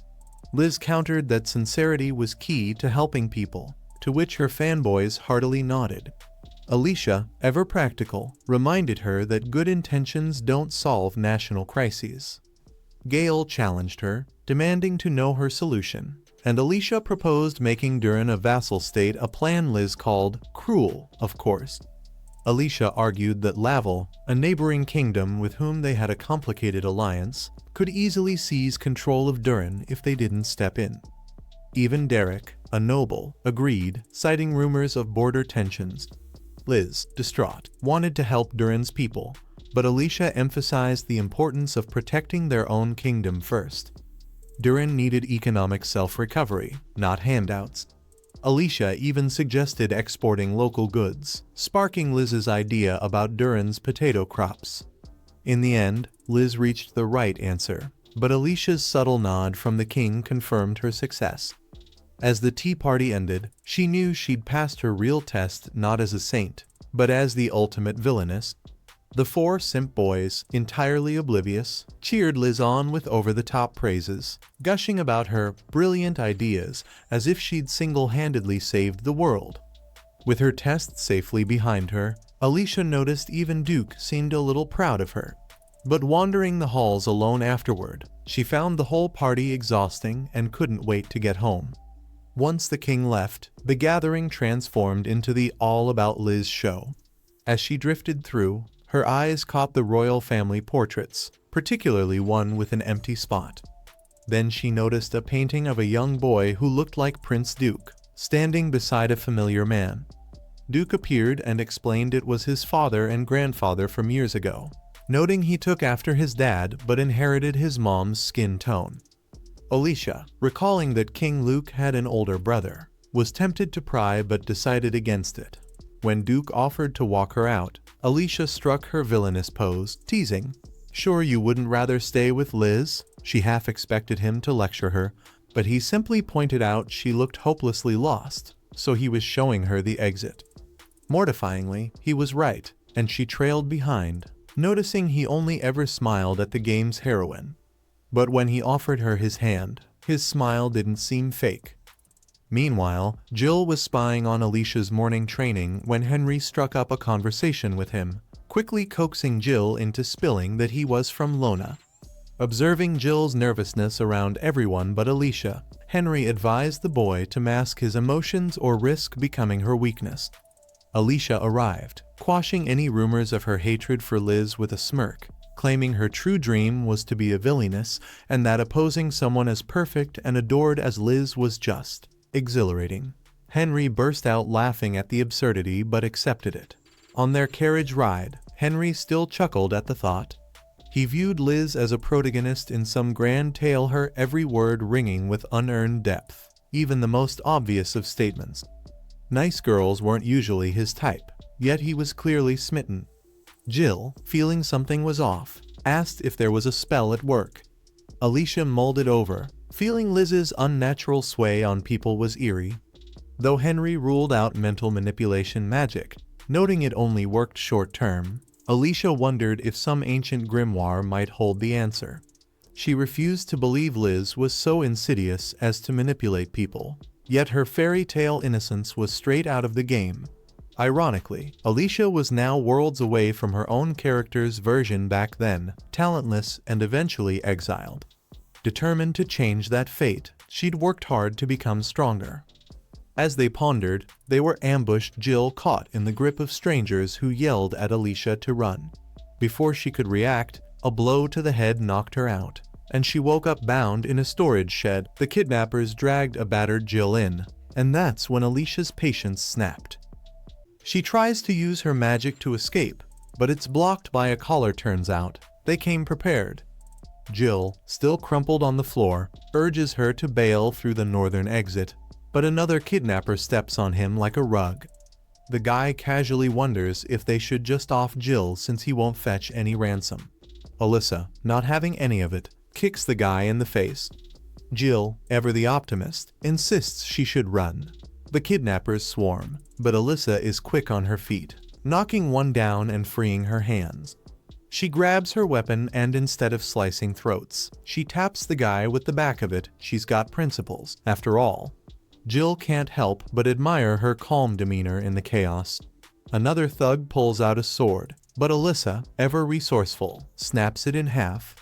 Liz countered that sincerity was key to helping people, to which her fanboys heartily nodded. Alicia, ever practical, reminded her that good intentions don't solve national crises. Gale challenged her, demanding to know her solution, and Alicia proposed making Durin a vassal state, a plan Liz called cruel, of course. Alicia argued that Laval, a neighboring kingdom with whom they had a complicated alliance, could easily seize control of Durin if they didn't step in. Even Derek, a noble, agreed, citing rumors of border tensions. Liz, distraught, wanted to help Durin's people, but Alicia emphasized the importance of protecting their own kingdom first. Durin needed economic self-recovery, not handouts. Alicia even suggested exporting local goods, sparking Liz's idea about Durin's potato crops. In the end, Liz reached the right answer, but Alicia's subtle nod from the king confirmed her success. As the tea party ended, she knew she'd passed her real test not as a saint, but as the ultimate villainess. The four simp boys, entirely oblivious, cheered Liz on with over-the-top praises, gushing about her brilliant ideas as if she'd single-handedly saved the world. With her test safely behind her, Alicia noticed even Duke seemed a little proud of her. But wandering the halls alone afterward, she found the whole party exhausting and couldn't wait to get home. Once the king left, the gathering transformed into the All About Liz show. As she drifted through, her eyes caught the royal family portraits, particularly one with an empty spot. Then she noticed a painting of a young boy who looked like Prince Duke, standing beside a familiar man. Duke appeared and explained it was his father and grandfather from years ago, noting he took after his dad but inherited his mom's skin tone. Alicia, recalling that King Luke had an older brother, was tempted to pry but decided against it. When Duke offered to walk her out, Alicia struck her villainous pose, teasing, "Sure you wouldn't rather stay with Liz?" She half expected him to lecture her, but he simply pointed out she looked hopelessly lost, so he was showing her the exit. Mortifyingly, he was right, and she trailed behind, noticing he only ever smiled at the game's heroine. But when he offered her his hand, his smile didn't seem fake. Meanwhile, Jill was spying on Alicia's morning training when Henry struck up a conversation with him, quickly coaxing Jill into spilling that he was from Lona. Observing Jill's nervousness around everyone but Alicia, Henry advised the boy to mask his emotions or risk becoming her weakness. Alicia arrived, quashing any rumors of her hatred for Liz with a smirk, claiming her true dream was to be a villainess and that opposing someone as perfect and adored as Liz was just exhilarating. Henry burst out laughing at the absurdity but accepted it. On their carriage ride, Henry still chuckled at the thought. He viewed Liz as a protagonist in some grand tale, her every word ringing with unearned depth, even the most obvious of statements. Nice girls weren't usually his type, yet he was clearly smitten. Jill, feeling something was off, asked if there was a spell at work. Alicia mulled it over, feeling Liz's unnatural sway on people was eerie. Though Henry ruled out mental manipulation magic, noting it only worked short-term, Alicia wondered if some ancient grimoire might hold the answer. She refused to believe Liz was so insidious as to manipulate people, yet her fairy tale innocence was straight out of the game. Ironically, Alicia was now worlds away from her own character's version back then, talentless and eventually exiled. Determined to change that fate, she'd worked hard to become stronger. As they pondered, they were ambushed, Jill caught in the grip of strangers who yelled at Alicia to run. Before she could react, a blow to the head knocked her out, and she woke up bound in a storage shed. The kidnappers dragged a battered Jill in, and that's when Alicia's patience snapped. She tries to use her magic to escape, but it's blocked by a collar. Turns out, they came prepared. Jill, still crumpled on the floor, urges her to bail through the northern exit, but another kidnapper steps on him like a rug. The guy casually wonders if they should just off Jill since he won't fetch any ransom. Alyssa, not having any of it, kicks the guy in the face. Jill, ever the optimist, insists she should run. The kidnappers swarm, but Alyssa is quick on her feet, knocking one down and freeing her hands. She grabs her weapon and instead of slicing throats, she taps the guy with the back of it. She's got principles, after all. Jill can't help but admire her calm demeanor in the chaos. Another thug pulls out a sword, but Alyssa, ever resourceful, snaps it in half.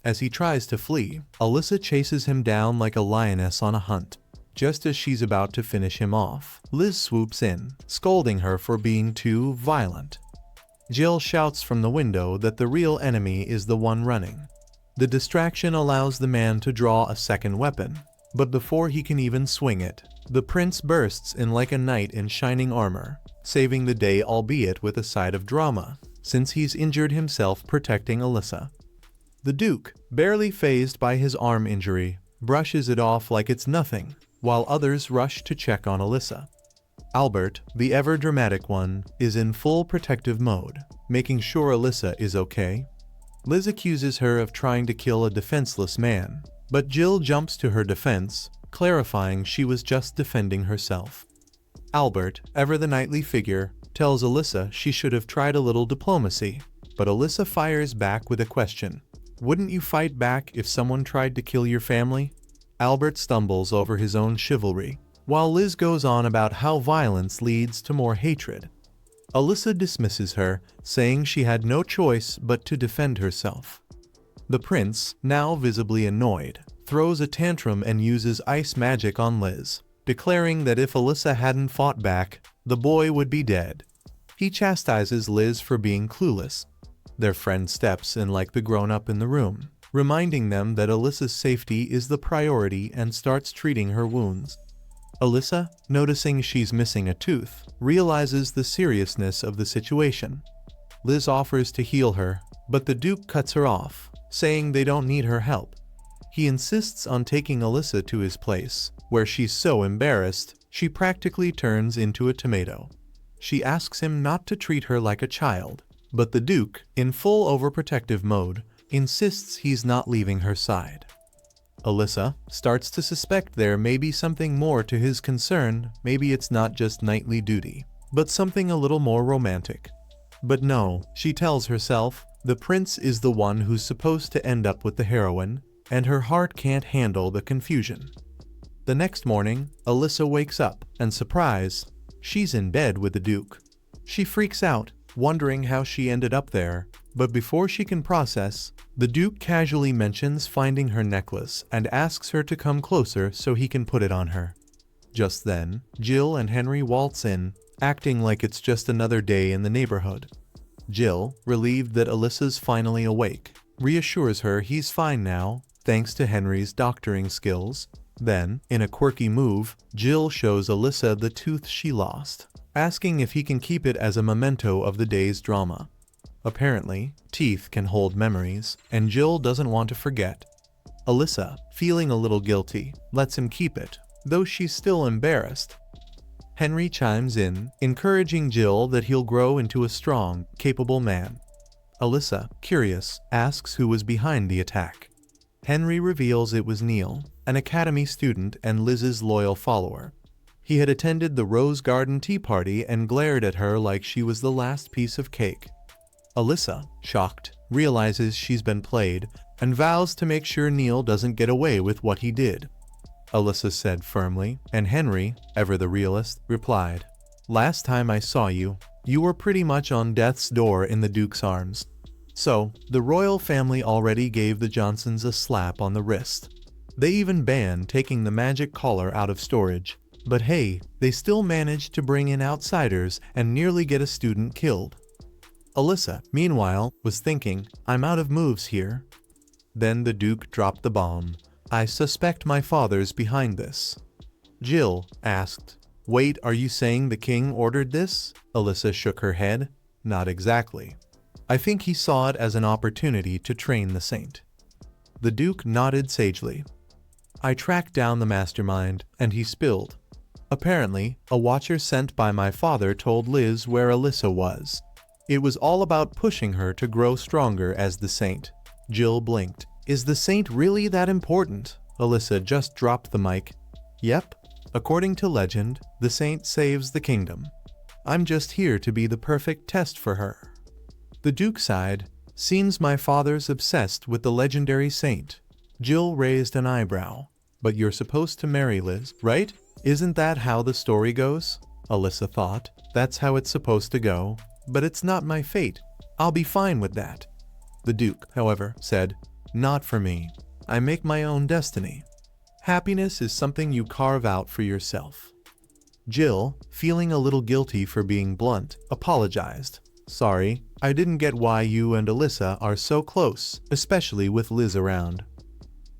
As he tries to flee, Alyssa chases him down like a lioness on a hunt. Just as she's about to finish him off, Liz swoops in, scolding her for being too violent. Jill shouts from the window that the real enemy is the one running. The distraction allows the man to draw a second weapon, but before he can even swing it, the prince bursts in like a knight in shining armor, saving the day, albeit with a side of drama, since he's injured himself protecting Alyssa. The Duke, barely fazed by his arm injury, brushes it off like it's nothing, while others rush to check on Alyssa. Albert, the ever-dramatic one, is in full protective mode, making sure Alyssa is okay. Liz accuses her of trying to kill a defenseless man, but Jill jumps to her defense, clarifying she was just defending herself. Albert, ever the knightly figure, tells Alyssa she should have tried a little diplomacy, but Alyssa fires back with a question. Wouldn't you fight back if someone tried to kill your family? Albert stumbles over his own chivalry, while Liz goes on about how violence leads to more hatred. Alyssa dismisses her, saying she had no choice but to defend herself. The prince, now visibly annoyed, throws a tantrum and uses ice magic on Liz, declaring that if Alyssa hadn't fought back, the boy would be dead. He chastises Liz for being clueless. Their friend steps in like the grown-up in the room, reminding them that Alyssa's safety is the priority and starts treating her wounds. Alyssa, noticing she's missing a tooth, realizes the seriousness of the situation. Liz offers to heal her, but the Duke cuts her off, saying they don't need her help. He insists on taking Alyssa to his place, where she's so embarrassed, she practically turns into a tomato. She asks him not to treat her like a child, but the Duke, in full overprotective mode, insists he's not leaving her side. Alyssa starts to suspect there may be something more to his concern. Maybe it's not just knightly duty, but something a little more romantic. But no, she tells herself, the prince is the one who's supposed to end up with the heroine, and her heart can't handle the confusion. The next morning, Alyssa wakes up, and surprise, she's in bed with the Duke. She freaks out, wondering how she ended up there, but before she can process, the Duke casually mentions finding her necklace and asks her to come closer so he can put it on her. Just then, Jill and Henry waltz in, acting like it's just another day in the neighborhood. Jill, relieved that Alyssa's finally awake, reassures her he's fine now, thanks to Henry's doctoring skills. Then, in a quirky move, Jill shows Alyssa the tooth she lost, asking if he can keep it as a memento of the day's drama. Apparently, teeth can hold memories, and Jill doesn't want to forget. Alyssa, feeling a little guilty, lets him keep it, though she's still embarrassed. Henry chimes in, encouraging Jill that he'll grow into a strong, capable man. Alyssa, curious, asks who was behind the attack. Henry reveals it was Neil, an academy student and Liz's loyal follower. He had attended the Rose Garden tea party and glared at her like she was the last piece of cake. Alyssa, shocked, realizes she's been played and vows to make sure Neil doesn't get away with what he did. Alyssa said firmly, and Henry, ever the realist, replied, "Last time I saw you, you were pretty much on death's door in the Duke's arms." So, the royal family already gave the Johnsons a slap on the wrist. They even banned taking the magic collar out of storage. But hey, they still managed to bring in outsiders and nearly get a student killed. Alyssa, meanwhile, was thinking, I'm out of moves here. Then the Duke dropped the bomb. I suspect my father's behind this. Jill asked, Wait, are you saying the king ordered this? Alyssa shook her head. Not exactly. I think he saw it as an opportunity to train the saint. The Duke nodded sagely. I tracked down the mastermind, and he spilled. Apparently, a watcher sent by my father told Liz where Alyssa was. It was all about pushing her to grow stronger as the saint. Jill blinked. Is the saint really that important? Alyssa just dropped the mic. Yep. According to legend, the saint saves the kingdom. I'm just here to be the perfect test for her. The Duke sighed. Seems my father's obsessed with the legendary saint. Jill raised an eyebrow. But you're supposed to marry Liz, right? Isn't that how the story goes? Alyssa thought. That's how it's supposed to go. But it's not my fate. I'll be fine with that. The Duke, however, said, Not for me. I make my own destiny. Happiness is something you carve out for yourself. Jill, feeling a little guilty for being blunt, apologized. Sorry, I didn't get why you and Alyssa are so close, especially with Liz around.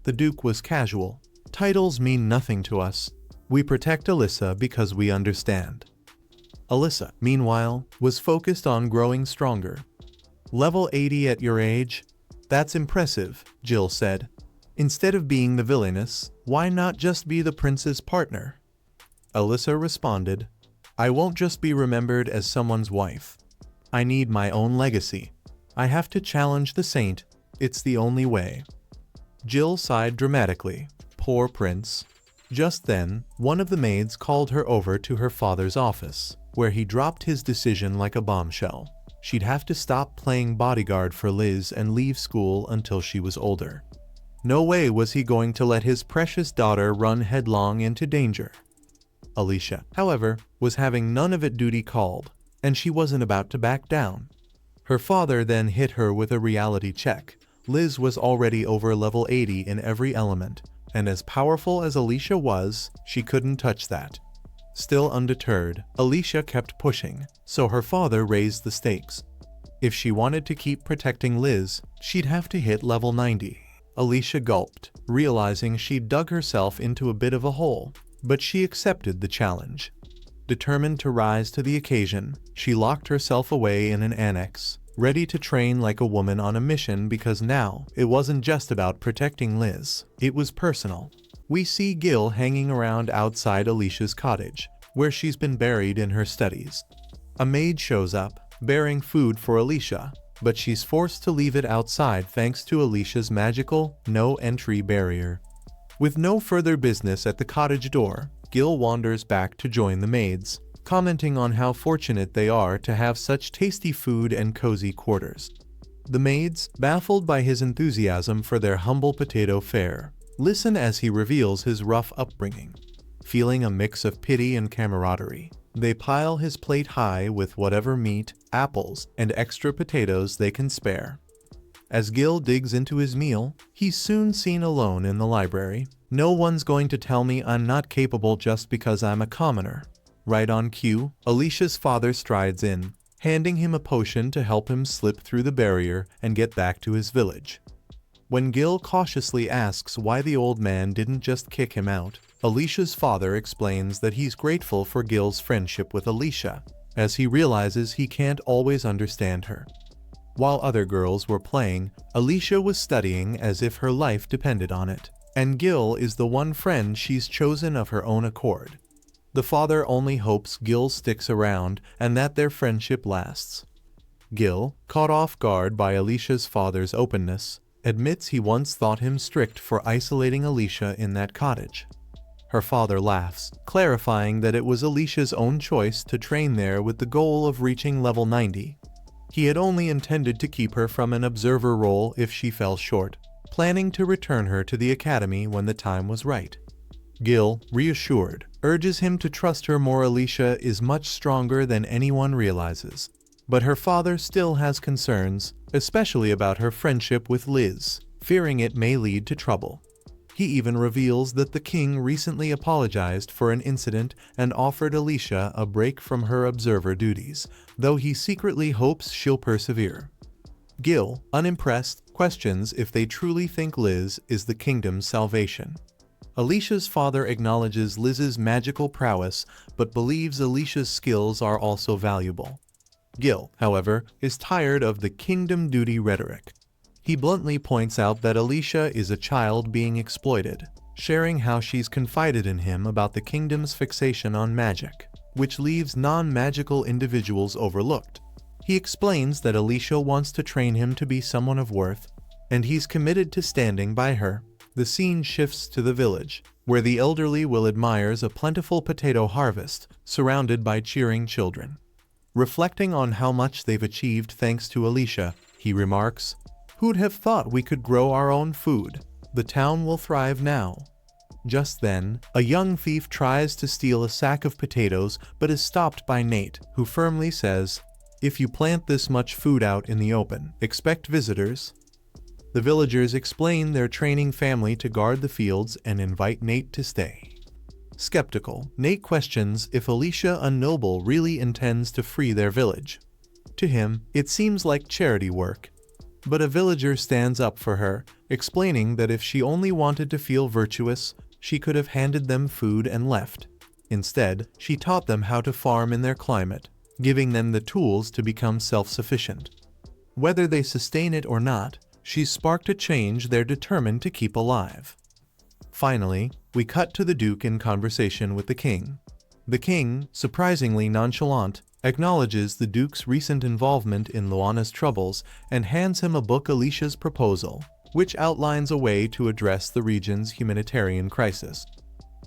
The Duke was casual. Titles mean nothing to us. We protect Alyssa because we understand. Alyssa, meanwhile, was focused on growing stronger. Level 80 at your age? That's impressive, Jill said. Instead of being the villainess, why not just be the prince's partner? Alyssa responded, I won't just be remembered as someone's wife. I need my own legacy. I have to challenge the saint. It's the only way. Jill sighed dramatically. Poor prince. Just then, one of the maids called her over to her father's office, where he dropped his decision like a bombshell. She'd have to stop playing bodyguard for Liz and leave school until she was older. No way was he going to let his precious daughter run headlong into danger. Alicia, however, was having none of it duty called, and she wasn't about to back down. Her father then hit her with a reality check. Liz was already over level 80 in every element, and as powerful as Alicia was, she couldn't touch that. Still undeterred, Alicia kept pushing, so her father raised the stakes. If she wanted to keep protecting Liz, she'd have to hit level 90. Alicia gulped, realizing she'd dug herself into a bit of a hole, but she accepted the challenge. Determined to rise to the occasion, she locked herself away in an annex, ready to train like a woman on a mission because now, it wasn't just about protecting Liz, it was personal. We see Gil hanging around outside Alicia's cottage, where she's been buried in her studies. A maid shows up, bearing food for Alicia, but she's forced to leave it outside thanks to Alicia's magical, no-entry barrier. With no further business at the cottage door, Gil wanders back to join the maids, commenting on how fortunate they are to have such tasty food and cozy quarters. The maids, baffled by his enthusiasm for their humble potato fare, listen as he reveals his rough upbringing. Feeling a mix of pity and camaraderie, they pile his plate high with whatever meat, apples, and extra potatoes they can spare. As Gil digs into his meal, he's soon seen alone in the library. No one's going to tell me I'm not capable just because I'm a commoner. Right on cue, Alicia's father strides in, handing him a potion to help him slip through the barrier and get back to his village. When Gil cautiously asks why the old man didn't just kick him out, Alicia's father explains that he's grateful for Gil's friendship with Alicia, as he realizes he can't always understand her. While other girls were playing, Alicia was studying as if her life depended on it, and Gil is the one friend she's chosen of her own accord. The father only hopes Gil sticks around and that their friendship lasts. Gil, caught off guard by Alicia's father's openness, admits he once thought him strict for isolating Alicia in that cottage. Her father laughs, clarifying that it was Alicia's own choice to train there with the goal of reaching level 90. He had only intended to keep her from an observer role if she fell short, planning to return her to the academy when the time was right. Gil, reassured, urges him to trust her more. Alicia is much stronger than anyone realizes, but her father still has concerns, especially about her friendship with Liz, fearing it may lead to trouble. He even reveals that the king recently apologized for an incident and offered Alicia a break from her observer duties, though he secretly hopes she'll persevere. Gil, unimpressed, questions if they truly think Liz is the kingdom's salvation. Alicia's father acknowledges Liz's magical prowess, but believes Alicia's skills are also valuable. Gil, however, is tired of the kingdom duty rhetoric. He bluntly points out that Alicia is a child being exploited, sharing how she's confided in him about the kingdom's fixation on magic, which leaves non-magical individuals overlooked. He explains that Alicia wants to train him to be someone of worth, and he's committed to standing by her. The scene shifts to the village, where the elderly Will admires a plentiful potato harvest, surrounded by cheering children. Reflecting on how much they've achieved thanks to Alicia, he remarks, "Who'd have thought we could grow our own food? The town will thrive now." Just then, a young thief tries to steal a sack of potatoes but is stopped by Nate, who firmly says, "If you plant this much food out in the open, expect visitors." The villagers explain they're training family to guard the fields and invite Nate to stay. Skeptical, Nate questions if Alicia, a noble, really intends to free their village. To him, it seems like charity work. But a villager stands up for her, explaining that if she only wanted to feel virtuous, she could have handed them food and left. Instead, she taught them how to farm in their climate, giving them the tools to become self-sufficient. Whether they sustain it or not, she's sparked a change they're determined to keep alive. Finally, we cut to the Duke in conversation with the king. The king, surprisingly nonchalant, acknowledges the Duke's recent involvement in Luana's troubles and hands him a book, Alicia's Proposal, which outlines a way to address the region's humanitarian crisis.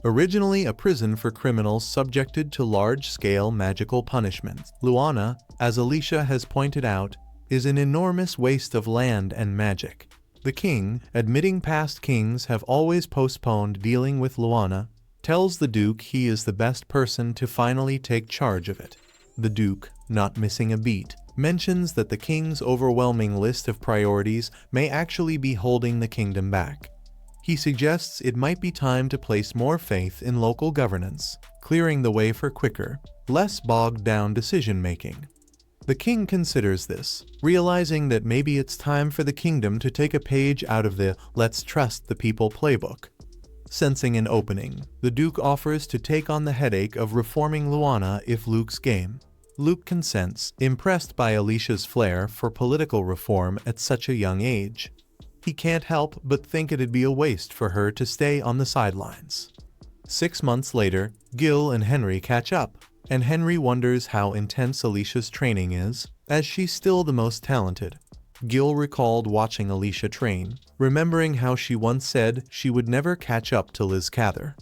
Originally a prison for criminals subjected to large-scale magical punishments, Luana, as Alicia has pointed out, is an enormous waste of land and magic. The king, admitting past kings have always postponed dealing with Luana, tells the Duke he is the best person to finally take charge of it. The Duke, not missing a beat, mentions that the king's overwhelming list of priorities may actually be holding the kingdom back. He suggests it might be time to place more faith in local governance, clearing the way for quicker, less bogged-down decision-making. The king considers this, realizing that maybe it's time for the kingdom to take a page out of the "let's trust the people" playbook. Sensing an opening, the Duke offers to take on the headache of reforming Luana if Luke's game. Luke consents, impressed by Alicia's flair for political reform at such a young age. He can't help but think it'd be a waste for her to stay on the sidelines. 6 months later, Gil and Henry catch up, and Henry wonders how intense Alicia's training is, as she's still the most talented. Gil recalled watching Alicia train, remembering how she once said she would never catch up to Liz Cather.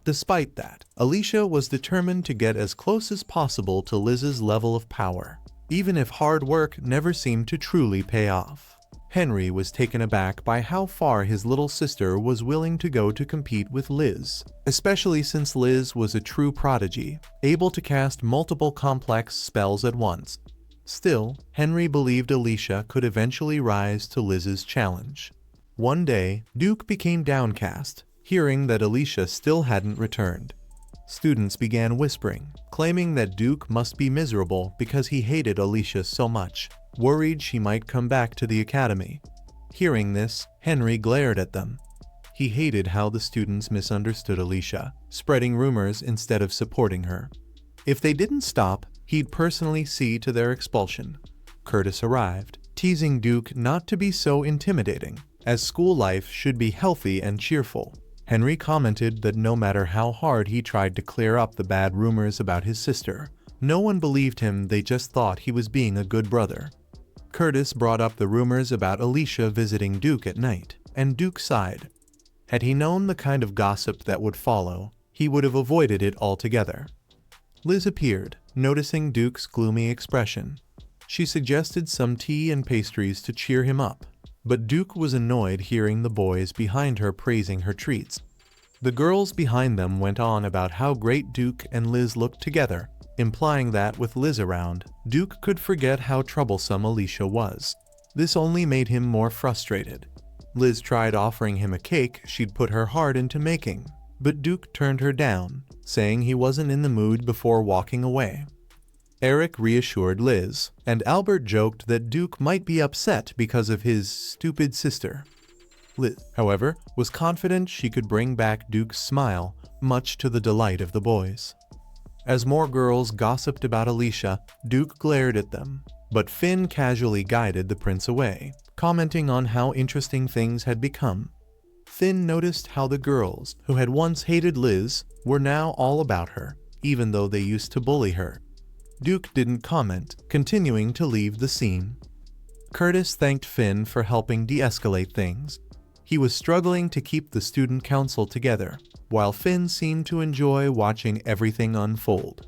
Despite that, Alicia was determined to get as close as possible to Liz's level of power, even if hard work never seemed to truly pay off. Henry was taken aback by how far his little sister was willing to go to compete with Liz, especially since Liz was a true prodigy, able to cast multiple complex spells at once. Still, Henry believed Alicia could eventually rise to Liz's challenge. One day, Duke became downcast, hearing that Alicia still hadn't returned. Students began whispering, claiming that Duke must be miserable because he hated Alicia so much, worried she might come back to the academy. Hearing this, Henry glared at them. He hated how the students misunderstood Alicia, spreading rumors instead of supporting her. If they didn't stop, he'd personally see to their expulsion. Curtis arrived, teasing Duke not to be so intimidating, as school life should be healthy and cheerful. Henry commented that no matter how hard he tried to clear up the bad rumors about his sister, no one believed him, they just thought he was being a good brother. Curtis brought up the rumors about Alicia visiting Duke at night, and Duke sighed. Had he known the kind of gossip that would follow, he would have avoided it altogether. Liz appeared, noticing Duke's gloomy expression. She suggested some tea and pastries to cheer him up, but Duke was annoyed hearing the boys behind her praising her treats. The girls behind them went on about how great Duke and Liz looked together, implying that with Liz around, Duke could forget how troublesome Alicia was. This only made him more frustrated. Liz tried offering him a cake she'd put her heart into making, but Duke turned her down, saying he wasn't in the mood before walking away. Eric reassured Liz, and Albert joked that Duke might be upset because of his stupid sister. Liz, however, was confident she could bring back Duke's smile, much to the delight of the boys. As more girls gossiped about Alicia, Duke glared at them, but Finn casually guided the prince away, commenting on how interesting things had become. Finn noticed how the girls, who had once hated Liz, were now all about her, even though they used to bully her. Duke didn't comment, continuing to leave the scene. Curtis thanked Finn for helping de-escalate things. He was struggling to keep the student council together, while Finn seemed to enjoy watching everything unfold.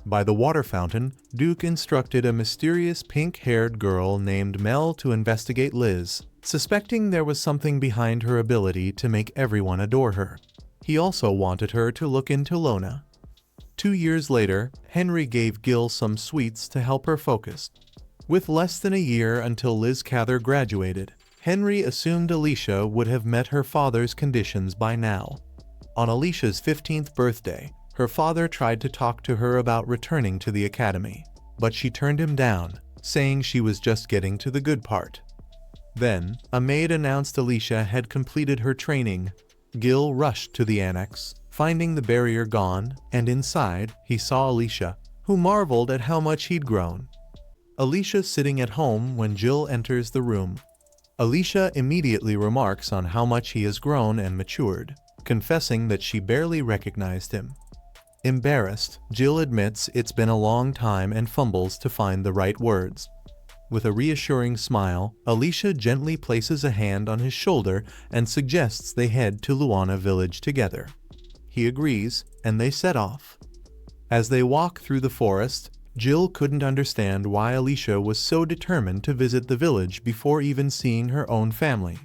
By the water fountain, Duke instructed a mysterious pink-haired girl named Mel to investigate Liz, suspecting there was something behind her ability to make everyone adore her. He also wanted her to look into Lona. 2 years later, Henry gave Gil some sweets to help her focus. With less than a year until Liz Cather graduated, Henry assumed Alicia would have met her father's conditions by now. On Alicia's 15th birthday, her father tried to talk to her about returning to the academy, but she turned him down, saying she was just getting to the good part. Then, a maid announced Alicia had completed her training. Gil rushed to the annex, finding the barrier gone, and inside, he saw Alicia, who marveled at how much he'd grown. Alicia sitting at home when Jill enters the room. Alicia immediately remarks on how much he has grown and matured, confessing that she barely recognized him. Embarrassed, Jill admits it's been a long time and fumbles to find the right words. With a reassuring smile, Alicia gently places a hand on his shoulder and suggests they head to Luana village together. He agrees, and they set off. As they walk through the forest, Jill couldn't understand why Alicia was so determined to visit the village before even seeing her own family.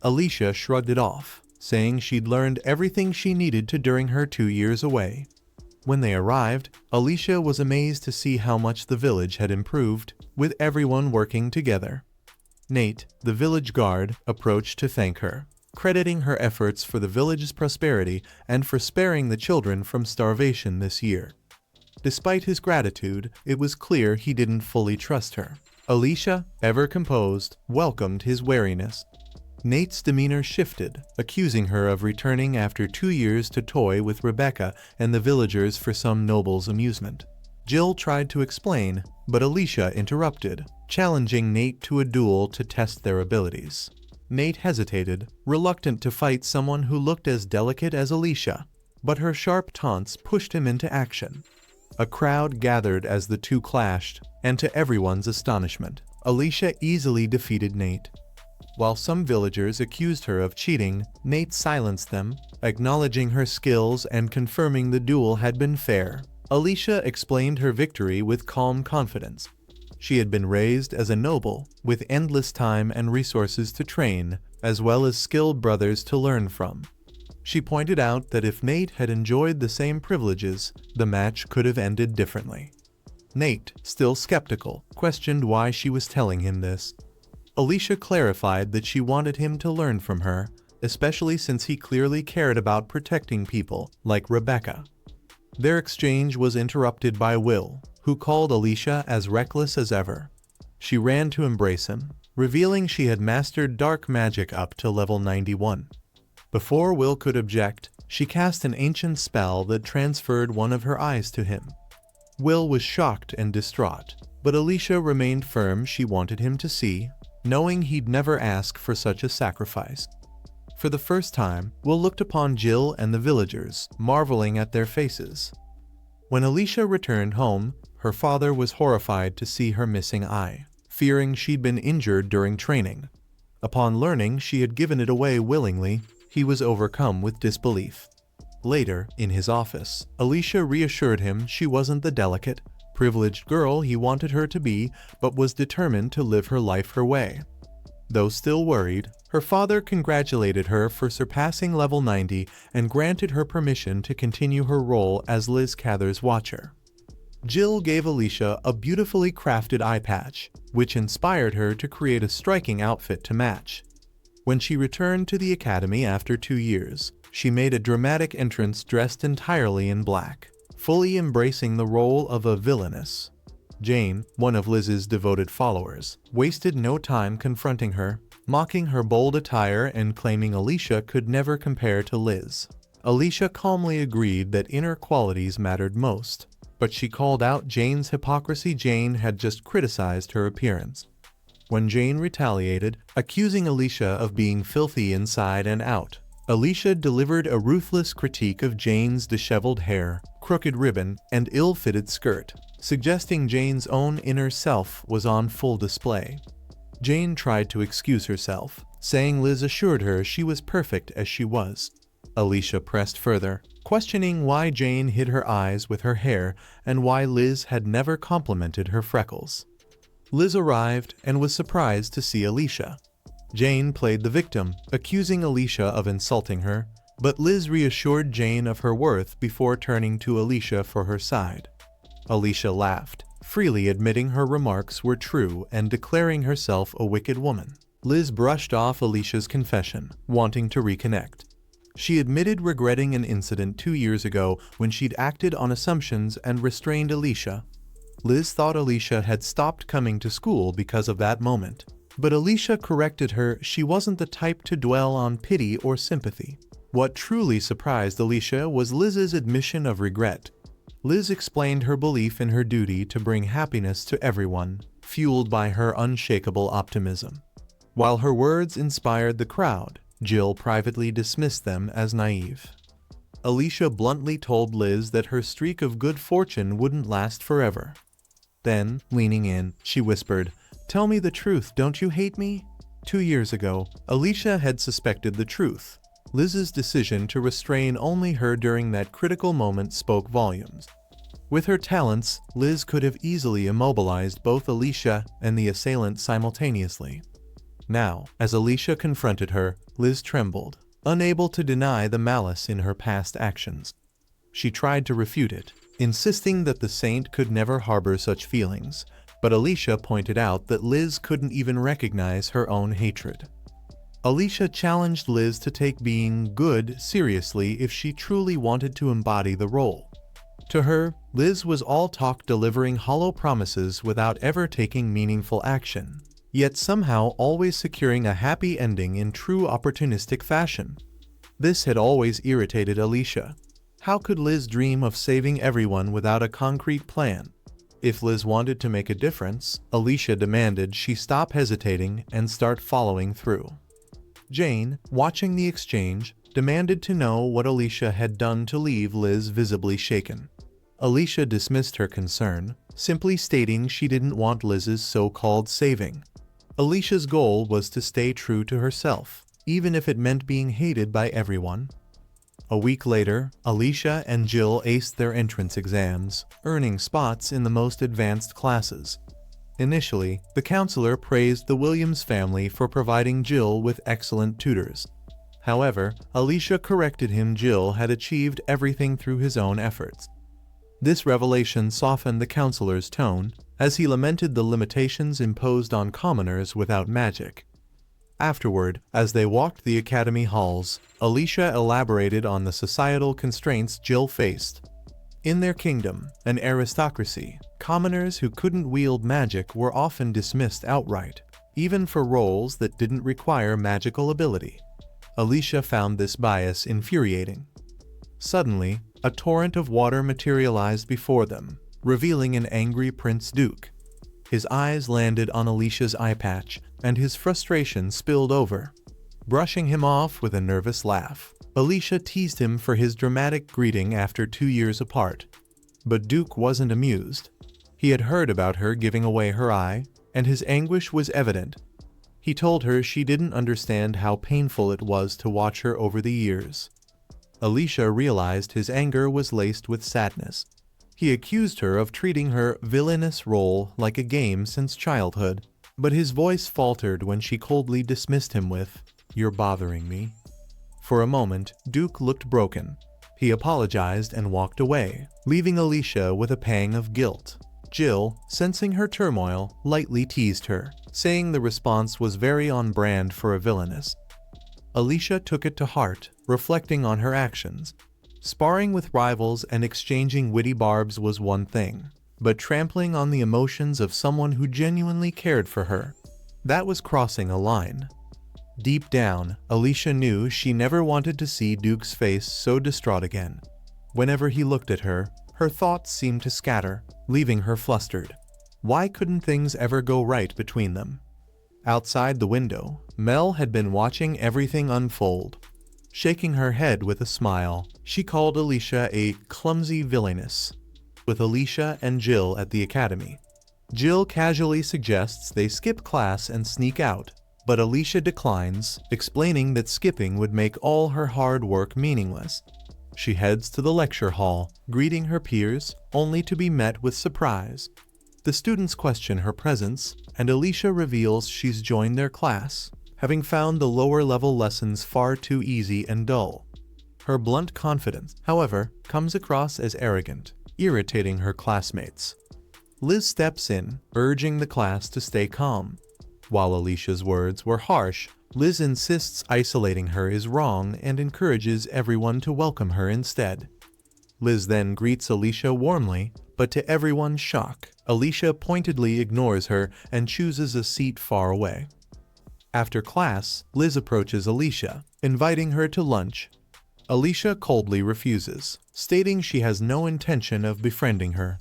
Alicia shrugged it off, saying she'd learned everything she needed to during her 2 years away. When they arrived, Alicia was amazed to see how much the village had improved, with everyone working together. Nate, the village guard, approached to thank her, crediting her efforts for the village's prosperity and for sparing the children from starvation this year. Despite his gratitude, it was clear he didn't fully trust her. Alicia, ever composed, welcomed his wariness. Nate's demeanor shifted, accusing her of returning after 2 years to toy with Rebecca and the villagers for some noble's amusement. Jill tried to explain, but Alicia interrupted, challenging Nate to a duel to test their abilities. Nate hesitated, reluctant to fight someone who looked as delicate as Alicia, but her sharp taunts pushed him into action. A crowd gathered as the two clashed, and to everyone's astonishment, Alicia easily defeated Nate. While some villagers accused her of cheating, Nate silenced them, acknowledging her skills and confirming the duel had been fair. Alicia explained her victory with calm confidence. She had been raised as a noble, with endless time and resources to train, as well as skilled brothers to learn from. She pointed out that if Nate had enjoyed the same privileges, the match could have ended differently. Nate, still skeptical, questioned why she was telling him this. Alicia clarified that she wanted him to learn from her, especially since he clearly cared about protecting people, like Rebecca. Their exchange was interrupted by Will, who called Alicia as reckless as ever. She ran to embrace him, revealing she had mastered dark magic up to level 91. Before Will could object, she cast an ancient spell that transferred one of her eyes to him. Will was shocked and distraught, but Alicia remained firm she wanted him to see, knowing he'd never ask for such a sacrifice. For the first time, Will looked upon Jill and the villagers, marveling at their faces. When Alicia returned home, her father was horrified to see her missing eye, fearing she'd been injured during training. Upon learning she had given it away willingly, he was overcome with disbelief. Later, in his office, Alicia reassured him she wasn't the delicate, privileged girl he wanted her to be, but was determined to live her life her way. Though still worried, her father congratulated her for surpassing level 90 and granted her permission to continue her role as Liz Cather's watcher. Jill gave Alicia a beautifully crafted eye patch, which inspired her to create a striking outfit to match. When she returned to the academy after 2 years, she made a dramatic entrance dressed entirely in black, fully embracing the role of a villainess. Jane, one of Liz's devoted followers, wasted no time confronting her, mocking her bold attire and claiming Alicia could never compare to Liz. Alicia calmly agreed that inner qualities mattered most, but she called out Jane's hypocrisy. Jane had just criticized her appearance. When Jane retaliated, accusing Alicia of being filthy inside and out, Alicia delivered a ruthless critique of Jane's disheveled hair, crooked ribbon, and ill-fitted skirt, suggesting Jane's own inner self was on full display. Jane tried to excuse herself, saying Liz assured her she was perfect as she was. Alicia pressed further, questioning why Jane hid her eyes with her hair and why Liz had never complimented her freckles. Liz arrived and was surprised to see Alicia. Jane played the victim, accusing Alicia of insulting her, but Liz reassured Jane of her worth before turning to Alicia for her side. Alicia laughed, freely admitting her remarks were true and declaring herself a wicked woman. Liz brushed off Alicia's confession, wanting to reconnect. She admitted regretting an incident 2 years ago when she'd acted on assumptions and restrained Alicia. Liz thought Alicia had stopped coming to school because of that moment, but Alicia corrected her she wasn't the type to dwell on pity or sympathy. What truly surprised Alicia was Liz's admission of regret. Liz explained her belief in her duty to bring happiness to everyone, fueled by her unshakable optimism. While her words inspired the crowd, Jill privately dismissed them as naive. Alicia bluntly told Liz that her streak of good fortune wouldn't last forever. Then, leaning in, she whispered, "Tell me the truth, don't you hate me?" 2 years ago, Alicia had suspected the truth. Liz's decision to restrain only her during that critical moment spoke volumes. With her talents, Liz could have easily immobilized both Alicia and the assailant simultaneously. Now, as Alicia confronted her, Liz trembled, unable to deny the malice in her past actions. She tried to refute it, insisting that the saint could never harbor such feelings, but Alicia pointed out that Liz couldn't even recognize her own hatred. Alicia challenged Liz to take being good seriously if she truly wanted to embody the role. To her, Liz was all talk, delivering hollow promises without ever taking meaningful action, yet somehow always securing a happy ending in true opportunistic fashion. This had always irritated Alicia. How could Liz dream of saving everyone without a concrete plan? If Liz wanted to make a difference, Alicia demanded she stop hesitating and start following through. Jane, watching the exchange, demanded to know what Alicia had done to leave Liz visibly shaken. Alicia dismissed her concern, simply stating she didn't want Liz's so-called saving. Alicia's goal was to stay true to herself, even if it meant being hated by everyone. A week later, Alicia and Jill aced their entrance exams, earning spots in the most advanced classes. Initially, the counselor praised the Williams family for providing Jill with excellent tutors. However, Alicia corrected him. Jill had achieved everything through his own efforts. This revelation softened the counselor's tone, as he lamented the limitations imposed on commoners without magic. Afterward, as they walked the academy halls, Alicia elaborated on the societal constraints Jill faced. In their kingdom, an aristocracy, commoners who couldn't wield magic were often dismissed outright, even for roles that didn't require magical ability. Alicia found this bias infuriating. Suddenly, a torrent of water materialized before them, revealing an angry Prince Duke. His eyes landed on Alicia's eye patch, and his frustration spilled over. Brushing him off with a nervous laugh, Alicia teased him for his dramatic greeting after 2 years apart. But Duke wasn't amused. He had heard about her giving away her eye, and his anguish was evident. He told her she didn't understand how painful it was to watch her over the years. Alicia realized his anger was laced with sadness. He accused her of treating her villainous role like a game since childhood, but his voice faltered when she coldly dismissed him with, "You're bothering me." For a moment, Duke looked broken. He apologized and walked away, leaving Alicia with a pang of guilt. Jill, sensing her turmoil, lightly teased her, saying the response was very on brand for a villainess. Alicia took it to heart, reflecting on her actions. Sparring with rivals and exchanging witty barbs was one thing, but trampling on the emotions of someone who genuinely cared for her, that was crossing a line. Deep down, Alicia knew she never wanted to see Duke's face so distraught again. Whenever he looked at her, her thoughts seemed to scatter, leaving her flustered. Why couldn't things ever go right between them? Outside the window, Mel had been watching everything unfold. Shaking her head with a smile, she called Alicia a clumsy villainess. With Alicia and Jill at the academy, Jill casually suggests they skip class and sneak out, but Alicia declines, explaining that skipping would make all her hard work meaningless. She heads to the lecture hall, greeting her peers, only to be met with surprise. The students question her presence, and Alicia reveals she's joined their class, having found the lower-level lessons far too easy and dull. Her blunt confidence, however, comes across as arrogant, irritating her classmates. Liz steps in, urging the class to stay calm. While Alicia's words were harsh, Liz insists isolating her is wrong and encourages everyone to welcome her instead. Liz then greets Alicia warmly, but to everyone's shock, Alicia pointedly ignores her and chooses a seat far away. After class, Liz approaches Alicia, inviting her to lunch. Alicia coldly refuses, stating she has no intention of befriending her.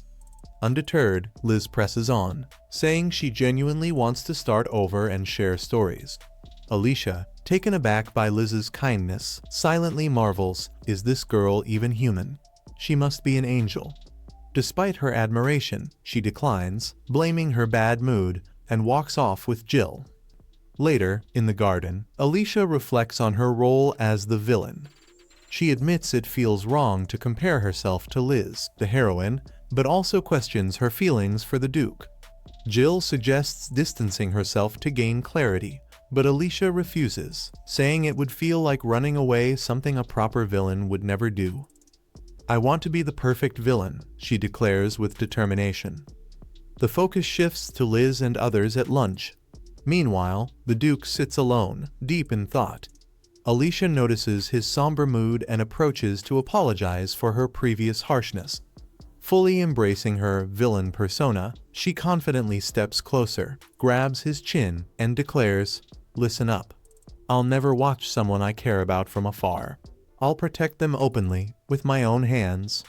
Undeterred, Liz presses on, saying she genuinely wants to start over and share stories. Alicia, taken aback by Liz's kindness, silently marvels, is this girl even human? She must be an angel. Despite her admiration, she declines, blaming her bad mood, and walks off with Jill. Later, in the garden, Alicia reflects on her role as the villain. She admits it feels wrong to compare herself to Liz, the heroine, but also questions her feelings for the Duke. Jill suggests distancing herself to gain clarity, but Alicia refuses, saying it would feel like running away, something a proper villain would never do. "I want to be the perfect villain," she declares with determination. The focus shifts to Liz and others at lunch. Meanwhile, the Duke sits alone, deep in thought. Alicia notices his somber mood and approaches to apologize for her previous harshness. Fully embracing her villain persona, she confidently steps closer, grabs his chin, and declares, "Listen up. I'll never watch someone I care about from afar. I'll protect them openly, with my own hands."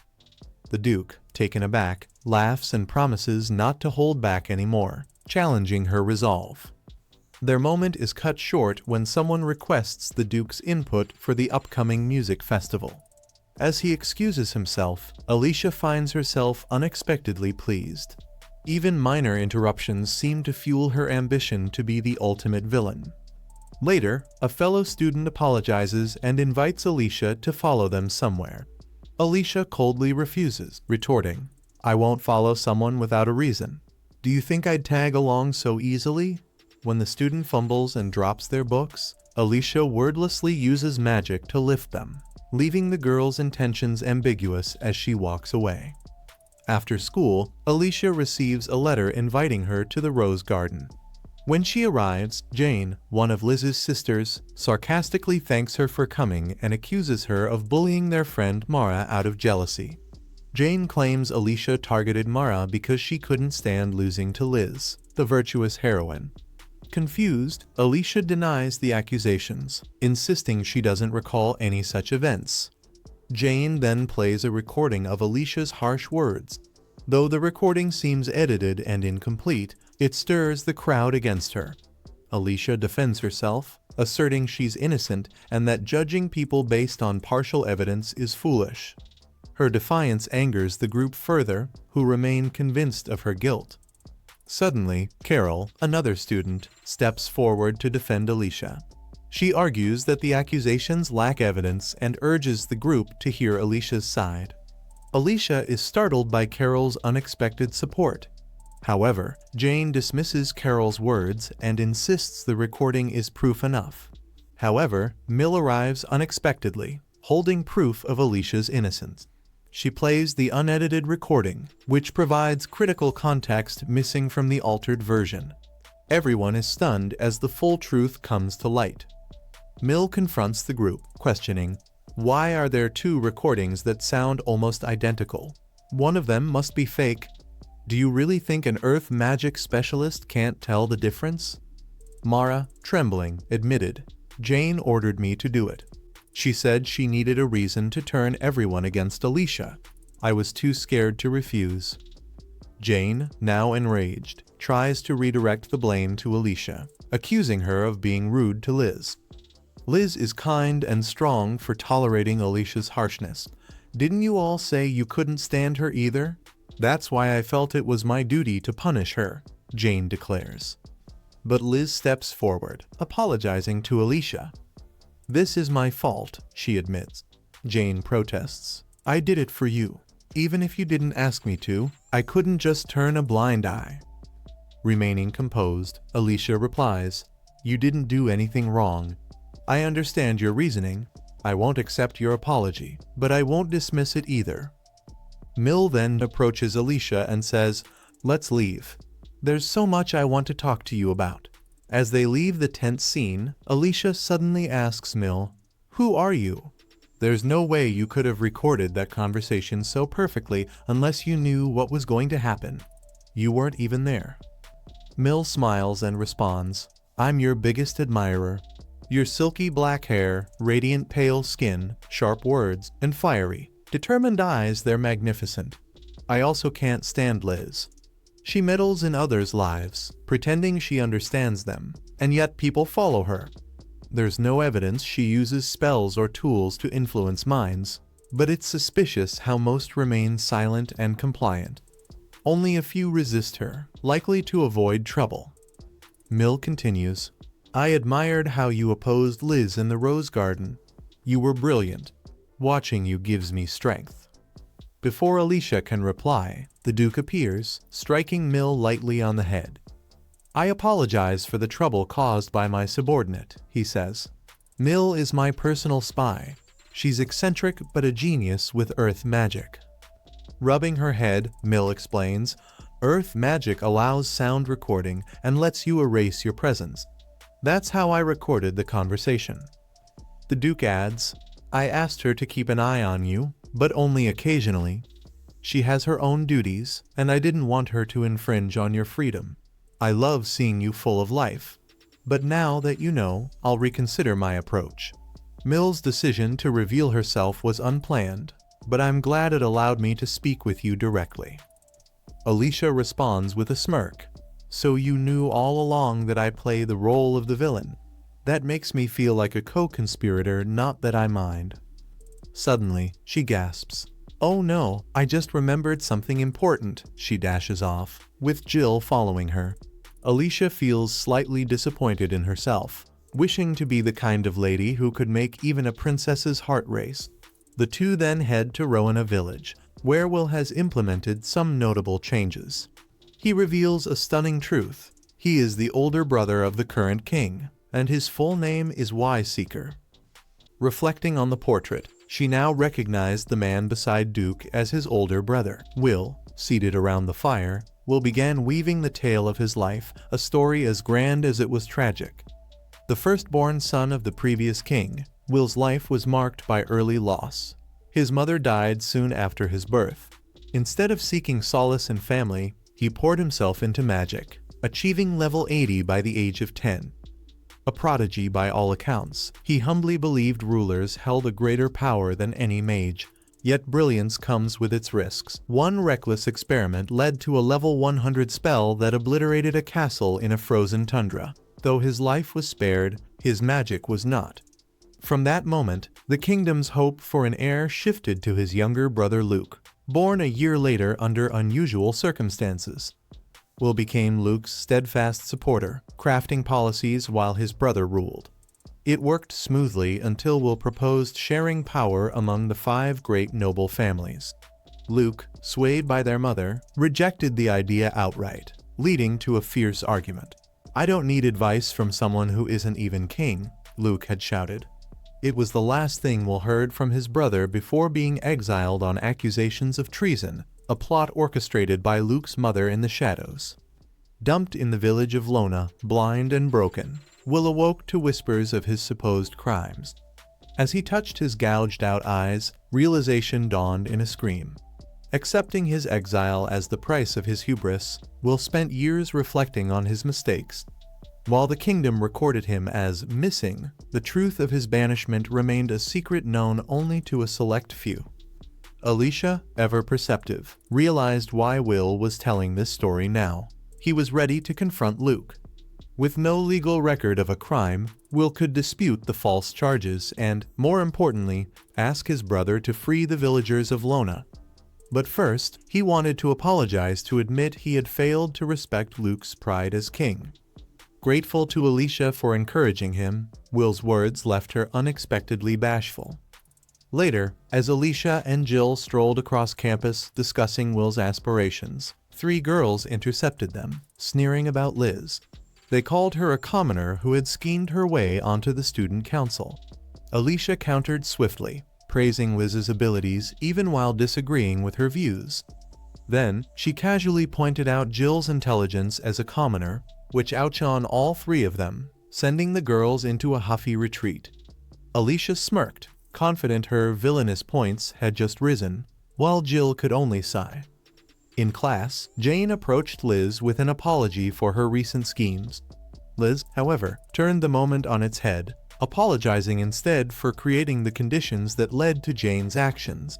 The Duke, taken aback, laughs and promises not to hold back anymore, challenging her resolve. Their moment is cut short when someone requests the Duke's input for the upcoming music festival. As he excuses himself, Alicia finds herself unexpectedly pleased. Even minor interruptions seem to fuel her ambition to be the ultimate villain. Later, a fellow student apologizes and invites Alicia to follow them somewhere. Alicia coldly refuses, retorting, "I won't follow someone without a reason. Do you think I'd tag along so easily?" When the student fumbles and drops their books, Alicia wordlessly uses magic to lift them, leaving the girl's intentions ambiguous as she walks away. After school, Alicia receives a letter inviting her to the Rose Garden. When she arrives, Jane, one of Liz's sisters, sarcastically thanks her for coming and accuses her of bullying their friend Mara out of jealousy. Jane claims Alicia targeted Mara because she couldn't stand losing to Liz, the virtuous heroine. Confused, Alicia denies the accusations, insisting she doesn't recall any such events. Jane then plays a recording of Alicia's harsh words. Though the recording seems edited and incomplete, it stirs the crowd against her. Alicia defends herself, asserting she's innocent and that judging people based on partial evidence is foolish. Her defiance angers the group further, who remain convinced of her guilt. Suddenly, Carol, another student, steps forward to defend Alicia. She argues that the accusations lack evidence and urges the group to hear Alicia's side. Alicia is startled by Carol's unexpected support. However, Jane dismisses Carol's words and insists the recording is proof enough. However, Mill arrives unexpectedly, holding proof of Alicia's innocence. She plays the unedited recording, which provides critical context missing from the altered version. Everyone is stunned as the full truth comes to light. Mill confronts the group, questioning, "Why are there two recordings that sound almost identical? One of them must be fake. Do you really think an earth magic specialist can't tell the difference?" Mara, trembling, admitted, "Jane ordered me to do it. She said she needed a reason to turn everyone against Alicia. I was too scared to refuse." Jane, now enraged, tries to redirect the blame to Alicia, accusing her of being rude to Liz. Liz is kind and strong for tolerating Alicia's harshness. "Didn't you all say you couldn't stand her either? That's why I felt it was my duty to punish her," Jane declares. But Liz steps forward, apologizing to Alicia. "This is my fault," she admits. Jane protests. "I did it for you. Even if you didn't ask me to, I couldn't just turn a blind eye." Remaining composed, Alicia replies, "You didn't do anything wrong. I understand your reasoning. I won't accept your apology, but I won't dismiss it either." Mill then approaches Alicia and says, "Let's leave. There's so much I want to talk to you about." As they leave the tense scene, Alicia suddenly asks Mill, "Who are you? There's no way you could have recorded that conversation so perfectly unless you knew what was going to happen. You weren't even there." Mill smiles and responds, "I'm your biggest admirer. Your silky black hair, radiant pale skin, sharp words, and fiery, determined eyes, they're magnificent. I also can't stand Liz. She meddles in others' lives, pretending she understands them, and yet people follow her. There's no evidence she uses spells or tools to influence minds, but it's suspicious how most remain silent and compliant. Only a few resist her, likely to avoid trouble. Mill continues, I admired how you opposed Liz in the Rose Garden. You were brilliant. Watching you gives me strength. Before Alicia can reply, the Duke appears, striking Mill lightly on the head. I apologize for the trouble caused by my subordinate, he says. Mill is my personal spy. She's eccentric but a genius with earth magic. Rubbing her head, Mill explains, earth magic allows sound recording and lets you erase your presence. That's how I recorded the conversation. The Duke adds, I asked her to keep an eye on you, but only occasionally. She has her own duties, and I didn't want her to infringe on your freedom. I love seeing you full of life. But now that you know, I'll reconsider my approach. Mill's decision to reveal herself was unplanned, but I'm glad it allowed me to speak with you directly. Alicia responds with a smirk. So you knew all along that I play the role of the villain. That makes me feel like a co-conspirator, not that I mind. Suddenly, she gasps. Oh no, I just remembered something important. She dashes off, with Jill following her. Alicia feels slightly disappointed in herself, wishing to be the kind of lady who could make even a princess's heart race. The two then head to Rowena Village, where Will has implemented some notable changes. He reveals a stunning truth. He is the older brother of the current king, and his full name is Y-Seeker. Reflecting on the portrait, she now recognized the man beside Duke as his older brother. Will, seated around the fire, Will began weaving the tale of his life, a story as grand as it was tragic. The firstborn son of the previous king, Will's life was marked by early loss. His mother died soon after his birth. Instead of seeking solace in family, he poured himself into magic, achieving level 80 by the age of 10. A prodigy by all accounts, he humbly believed rulers held a greater power than any mage. Yet brilliance comes with its risks. One reckless experiment led to a level 100 spell that obliterated a castle in a frozen tundra. Though his life was spared, his magic was not. From that moment, the kingdom's hope for an heir shifted to his younger brother Luke, born a year later under unusual circumstances. Will became Luke's steadfast supporter, crafting policies while his brother ruled. It worked smoothly until Will proposed sharing power among the 5 great noble families. Luke, swayed by their mother, rejected the idea outright, leading to a fierce argument. I don't need advice from someone who isn't even king, Luke had shouted. It was the last thing Will heard from his brother before being exiled on accusations of treason, a plot orchestrated by Luke's mother in the shadows. Dumped in the village of Lona, blind and broken, Will awoke to whispers of his supposed crimes. As he touched his gouged-out eyes, realization dawned in a scream. Accepting his exile as the price of his hubris, Will spent years reflecting on his mistakes. While the kingdom recorded him as missing, the truth of his banishment remained a secret known only to a select few. Alicia, ever perceptive, realized why Will was telling this story now. He was ready to confront Luke. With no legal record of a crime, Will could dispute the false charges and, more importantly, ask his brother to free the villagers of Lona. But first, he wanted to apologize to admit he had failed to respect Luke's pride as king. Grateful to Alicia for encouraging him, Will's words left her unexpectedly bashful. Later, as Alicia and Jill strolled across campus discussing Will's aspirations, 3 girls intercepted them, sneering about Liz. They called her a commoner who had schemed her way onto the student council. Alicia countered swiftly, praising Liz's abilities even while disagreeing with her views. Then, she casually pointed out Jill's intelligence as a commoner, which outshone all 3 of them, sending the girls into a huffy retreat. Alicia smirked, confident her villainous points had just risen, while Jill could only sigh. In class, Jane approached Liz with an apology for her recent schemes. Liz, however, turned the moment on its head, apologizing instead for creating the conditions that led to Jane's actions.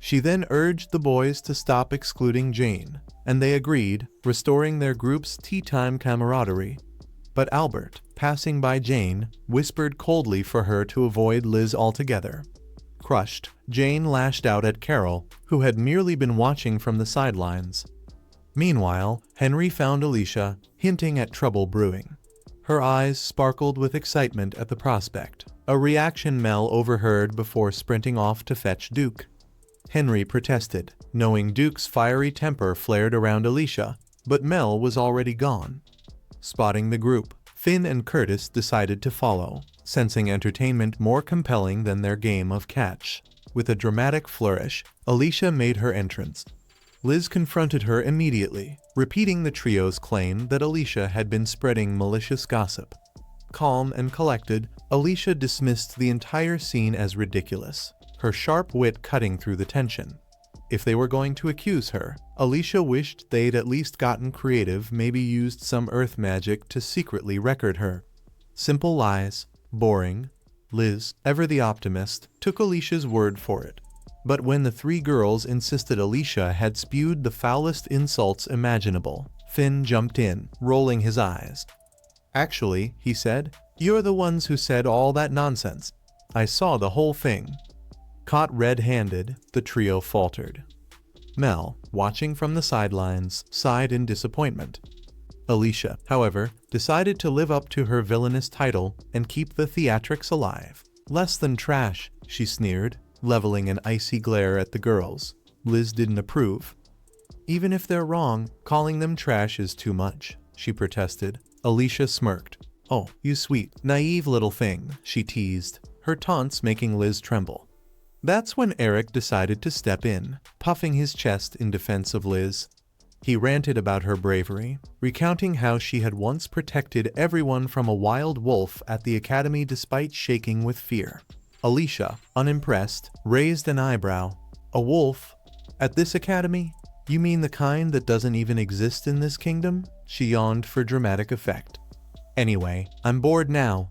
She then urged the boys to stop excluding Jane, and they agreed, restoring their group's tea-time camaraderie. But Albert, passing by Jane, whispered coldly for her to avoid Liz altogether. Crushed, Jane lashed out at Carol, who had merely been watching from the sidelines. Meanwhile, Henry found Alicia, hinting at trouble brewing. Her eyes sparkled with excitement at the prospect, a reaction Mel overheard before sprinting off to fetch Duke. Henry protested, knowing Duke's fiery temper flared around Alicia, but Mel was already gone. Spotting the group, Finn and Curtis decided to follow, sensing entertainment more compelling than their game of catch. With a dramatic flourish, Alicia made her entrance. Liz confronted her immediately, repeating the trio's claim that Alicia had been spreading malicious gossip. Calm and collected, Alicia dismissed the entire scene as ridiculous, her sharp wit cutting through the tension. If they were going to accuse her, Alicia wished they'd at least gotten creative, maybe used some earth magic to secretly record her. Simple lies, boring. Liz, ever the optimist, took Alicia's word for it. But when the three girls insisted Alicia had spewed the foulest insults imaginable, Finn jumped in, rolling his eyes. "Actually," he said, "you're the ones who said all that nonsense. I saw the whole thing." Caught red-handed, the trio faltered. Mel, watching from the sidelines, sighed in disappointment. Alicia, however, decided to live up to her villainous title and keep the theatrics alive. "Less than trash," she sneered, leveling an icy glare at the girls. Liz didn't approve. "Even if they're wrong, calling them trash is too much," she protested. Alicia smirked. "Oh, you sweet, naive little thing," she teased, her taunts making Liz tremble. That's when Eric decided to step in, puffing his chest in defense of Liz. He ranted about her bravery, recounting how she had once protected everyone from a wild wolf at the academy despite shaking with fear. Alicia, unimpressed, raised an eyebrow. "A wolf? At this academy? You mean the kind that doesn't even exist in this kingdom?" She yawned for dramatic effect. "Anyway, I'm bored now."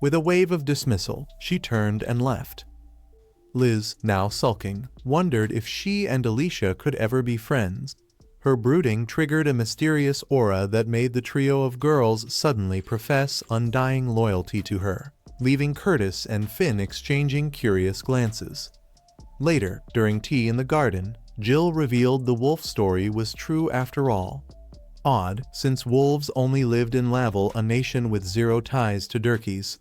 With a wave of dismissal, she turned and left. Liz, now sulking, wondered if she and Alicia could ever be friends. Her brooding triggered a mysterious aura that made the trio of girls suddenly profess undying loyalty to her, leaving Curtis and Finn exchanging curious glances. Later, during tea in the garden, Jill revealed the wolf story was true after all. Odd, since wolves only lived in Laval, a nation with zero ties to Durkees.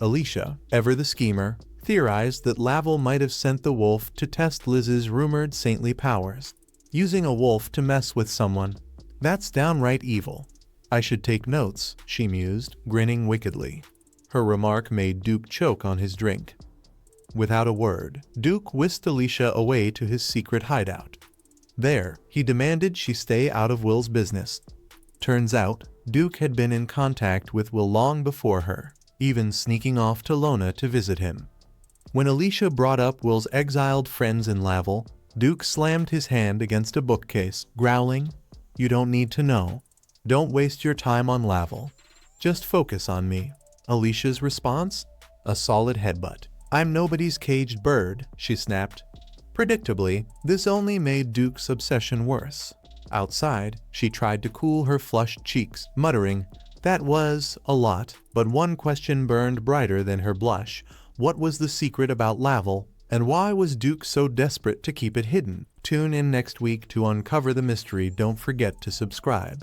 Alicia, ever the schemer, theorized that Laval might have sent the wolf to test Liz's rumored saintly powers. Using a wolf to mess with someone. That's downright evil. I should take notes, she mused, grinning wickedly. Her remark made Duke choke on his drink. Without a word, Duke whisked Alicia away to his secret hideout. There, he demanded she stay out of Will's business. Turns out, Duke had been in contact with Will long before her, even sneaking off to Lona to visit him. When Alicia brought up Will's exiled friends in Laval, Duke slammed his hand against a bookcase, growling, "You don't need to know. Don't waste your time on Laval. Just focus on me." Alicia's response? A solid headbutt. "I'm nobody's caged bird," she snapped. Predictably, this only made Duke's obsession worse. Outside, she tried to cool her flushed cheeks, muttering, "That was a lot," but one question burned brighter than her blush. What was the secret about Laval, and why was Duke so desperate to keep it hidden? Tune in next week to uncover the mystery. Don't forget to subscribe.